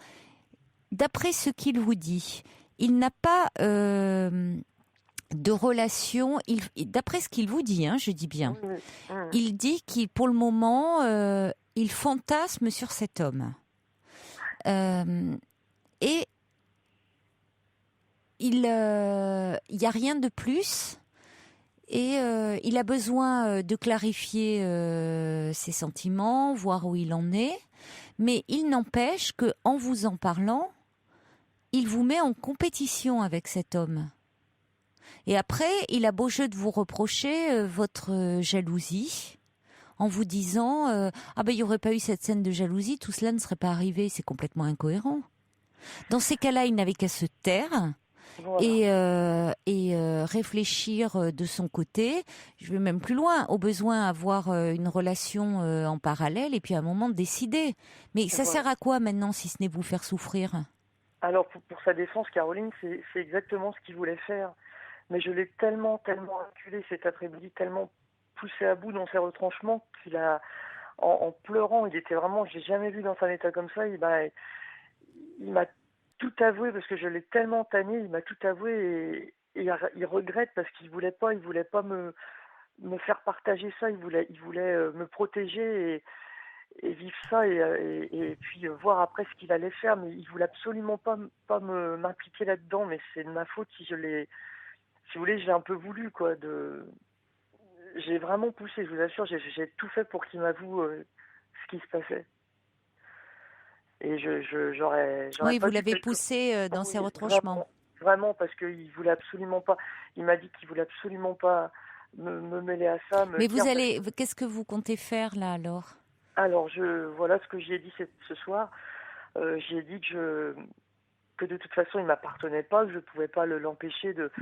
d'après ce qu'il vous dit, il n'a pas de relation. D'après ce qu'il vous dit, je dis bien, il dit qu'il, pour le moment, il fantasme sur cet homme. Et il n'y a rien de plus. Et il a besoin de clarifier ses sentiments, voir où il en est. Mais il n'empêche qu'en vous en parlant, il vous met en compétition avec cet homme. Et après, il a beau jeu de vous reprocher votre jalousie, en vous disant ah ben il n'y aurait pas eu cette scène de jalousie, tout cela ne serait pas arrivé. C'est complètement incohérent. Dans ces cas-là, il n'avait qu'à se taire. Voilà. Et réfléchir de son côté. Je vais même plus loin, au besoin avoir une relation en parallèle et puis à un moment décider. Mais ça sert à quoi maintenant si ce n'est vous faire souffrir? Alors pour sa défense, Caroline, c'est exactement ce qu'il voulait faire. Mais je l'ai tellement acculé cet après-midi, tellement poussé à bout dans ses retranchements qu'il a, en pleurant, il était vraiment, je l'ai jamais vu dans un état comme ça, il m'a tout avoué parce que je l'ai tellement tanné, il m'a tout avoué et il regrette parce qu'il voulait pas me faire partager ça, il voulait me protéger et vivre ça et puis voir après ce qu'il allait faire, mais il voulait absolument pas m'impliquer là-dedans, mais c'est de ma faute si vous voulez, j'ai un peu voulu quoi, j'ai vraiment poussé, je vous assure, j'ai tout fait pour qu'il m'avoue ce qui se passait. Et j'aurais oui, vous l'avez poussé dans ses retranchements. Vraiment, parce qu'il voulait absolument pas. Il m'a dit qu'il voulait absolument pas me mêler à ça. Mais qu'est-ce que vous comptez faire là alors? Alors voilà ce que j'ai dit ce soir. J'ai dit que de toute façon il m'appartenait pas, que je pouvais pas l'empêcher de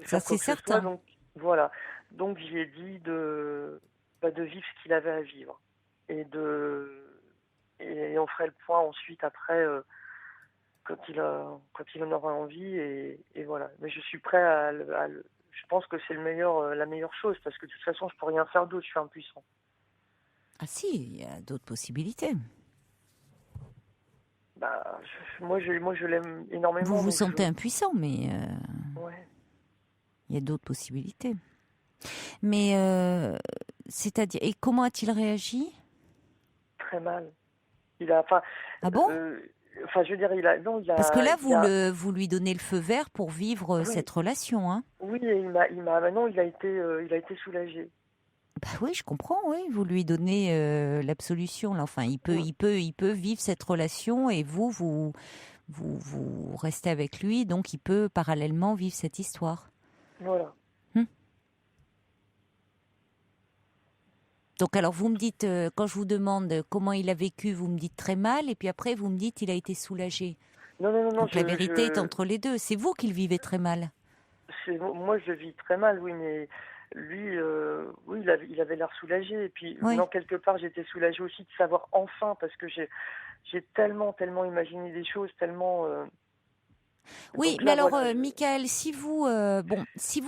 ça faire c'est certain. Donc voilà. Donc j'ai dit de vivre ce qu'il avait à vivre et on ferait le point ensuite après quand il en aura envie et voilà. Mais je suis prêt je pense que c'est la meilleure chose parce que de toute façon je peux rien faire d'autre, je suis impuissant. Ah si, il y a d'autres possibilités. Moi je l'aime énormément. Vous vous sentez impuissant, mais ouais. Il y a d'autres possibilités. Mais c'est-à-dire, et comment a-t-il réagi? Très mal. Ah bon? Je veux dire, il a. Parce que là, vous lui donnez le feu vert pour vivre cette relation, hein? Oui, et maintenant, il a été soulagé. Bah oui, je comprends. Oui, vous lui donnez l'absolution. Là, enfin, il peut vivre cette relation et vous restez avec lui, donc il peut parallèlement vivre cette histoire. Voilà. Donc alors vous me dites, quand je vous demande comment il a vécu, vous me dites très mal, et puis après vous me dites il a été soulagé. Non. Donc la vérité est entre les deux. C'est vous qui le vivez très mal. Moi je le vis très mal, oui, mais lui, oui, il avait l'air soulagé. Et puis quelque part j'étais soulagée aussi de savoir enfin, parce que j'ai tellement imaginé des choses, tellement... Oui, mais alors, Michael, si vous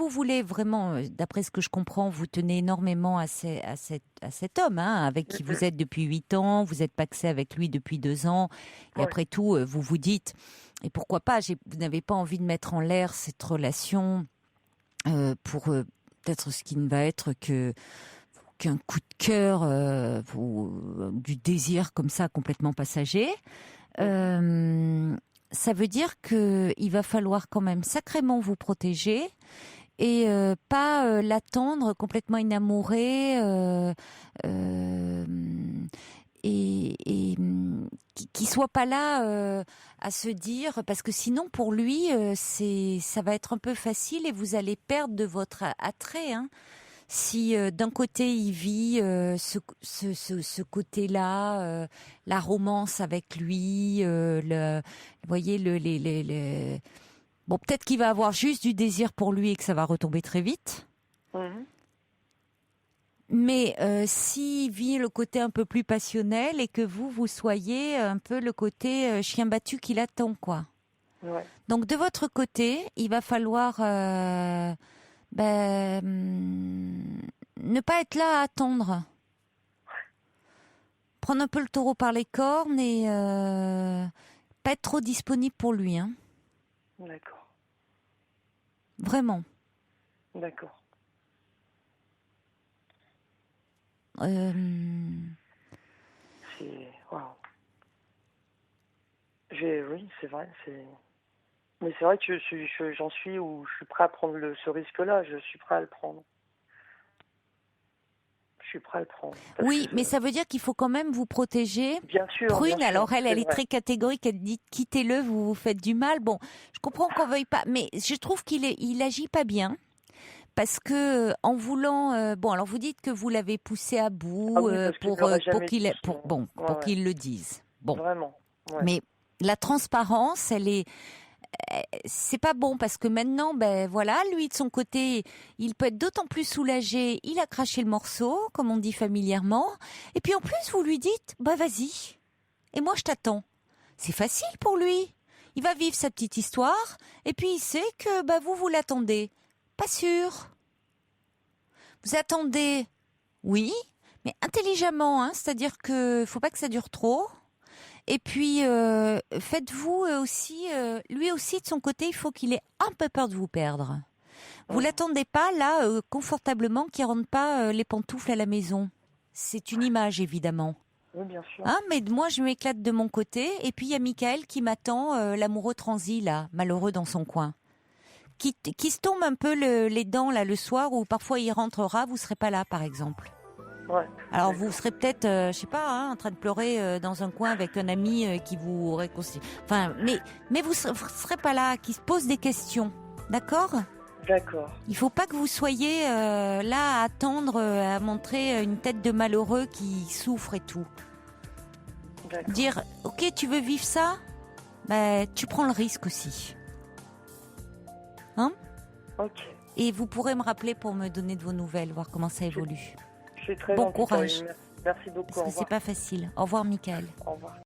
voulez vraiment, d'après ce que je comprends, vous tenez énormément à cet homme, avec qui vous êtes depuis 8 ans, vous êtes pacsé avec lui depuis 2 ans, et après tout, vous vous dites, et pourquoi pas, vous n'avez pas envie de mettre en l'air cette relation pour peut-être ce qui ne va être qu'un coup de cœur, du désir comme ça, complètement passager. Ça veut dire qu'il va falloir quand même sacrément vous protéger et pas l'attendre complètement inamouré et qu'il soit pas là à se dire, parce que sinon pour lui ça va être un peu facile et vous allez perdre de votre attrait, hein. Si d'un côté il vit ce côté-là, la romance avec lui, vous voyez bon, peut-être qu'il va avoir juste du désir pour lui et que ça va retomber très vite. Mais s'il vit le côté un peu plus passionnel et que vous soyez un peu le côté chien battu qui l'attend, quoi. Ouais. Donc de votre côté, il va falloir ne pas être là à attendre. Prendre un peu le taureau par les cornes et pas être trop disponible pour lui. Hein. D'accord. Vraiment. D'accord. Euh... Waouh. Oui, c'est vrai. Mais c'est vrai que j'en suis où je suis prêt à prendre ce risque-là. Je suis prêt à le prendre. Je suis prêt à le prendre. Oui, mais ça veut dire qu'il faut quand même vous protéger. Bien sûr. Prune, bien sûr, alors elle est vrai. très catégorique, elle dit quittez-le, vous vous faites du mal. Bon, je comprends qu'on veuille pas, mais je trouve il agit pas bien. Parce que en voulant, bon, alors vous dites que vous l'avez poussé à bout pour qu'il le dise. Bon, vraiment. Ouais. Mais la transparence, c'est pas bon parce que maintenant, ben voilà, lui de son côté, il peut être d'autant plus soulagé. Il a craché le morceau, comme on dit familièrement. Et puis en plus, vous lui dites, bah vas-y. Et moi, je t'attends. C'est facile pour lui. Il va vivre sa petite histoire. Et puis il sait que bah vous l'attendez. Pas sûr. Vous attendez, oui, mais intelligemment, hein, c'est-à-dire que faut pas que ça dure trop. Et puis faites-vous aussi, lui aussi de son côté, il faut qu'il ait un peu peur de vous perdre. Vous l'attendez pas là confortablement, qu'il rentre pas les pantoufles à la maison. C'est une image évidemment. Oui, bien sûr. Hein, mais moi je m'éclate de mon côté. Et puis il y a Michael qui m'attend, l'amoureux transi là, malheureux dans son coin. Qui se tombe un peu les dents là le soir où parfois il rentrera, vous serez pas là par exemple. Ouais. Alors vous serez peut-être, je sais pas, hein, en train de pleurer dans un coin avec un ami qui vous réconcilie. Enfin, mais vous serez pas là, qui se pose des questions, d'accord ? D'accord. Il faut pas que vous soyez là à attendre, à montrer une tête de malheureux qui souffre et tout. D'accord. Dire, ok, tu veux vivre ça ? Ben, tu prends le risque aussi. Hein ? Ok. Et vous pourrez me rappeler pour me donner de vos nouvelles, voir comment ça évolue. C'est très bon gentil, courage. Merci beaucoup. Parce que c'est pas facile. Au revoir, Michael. Au revoir.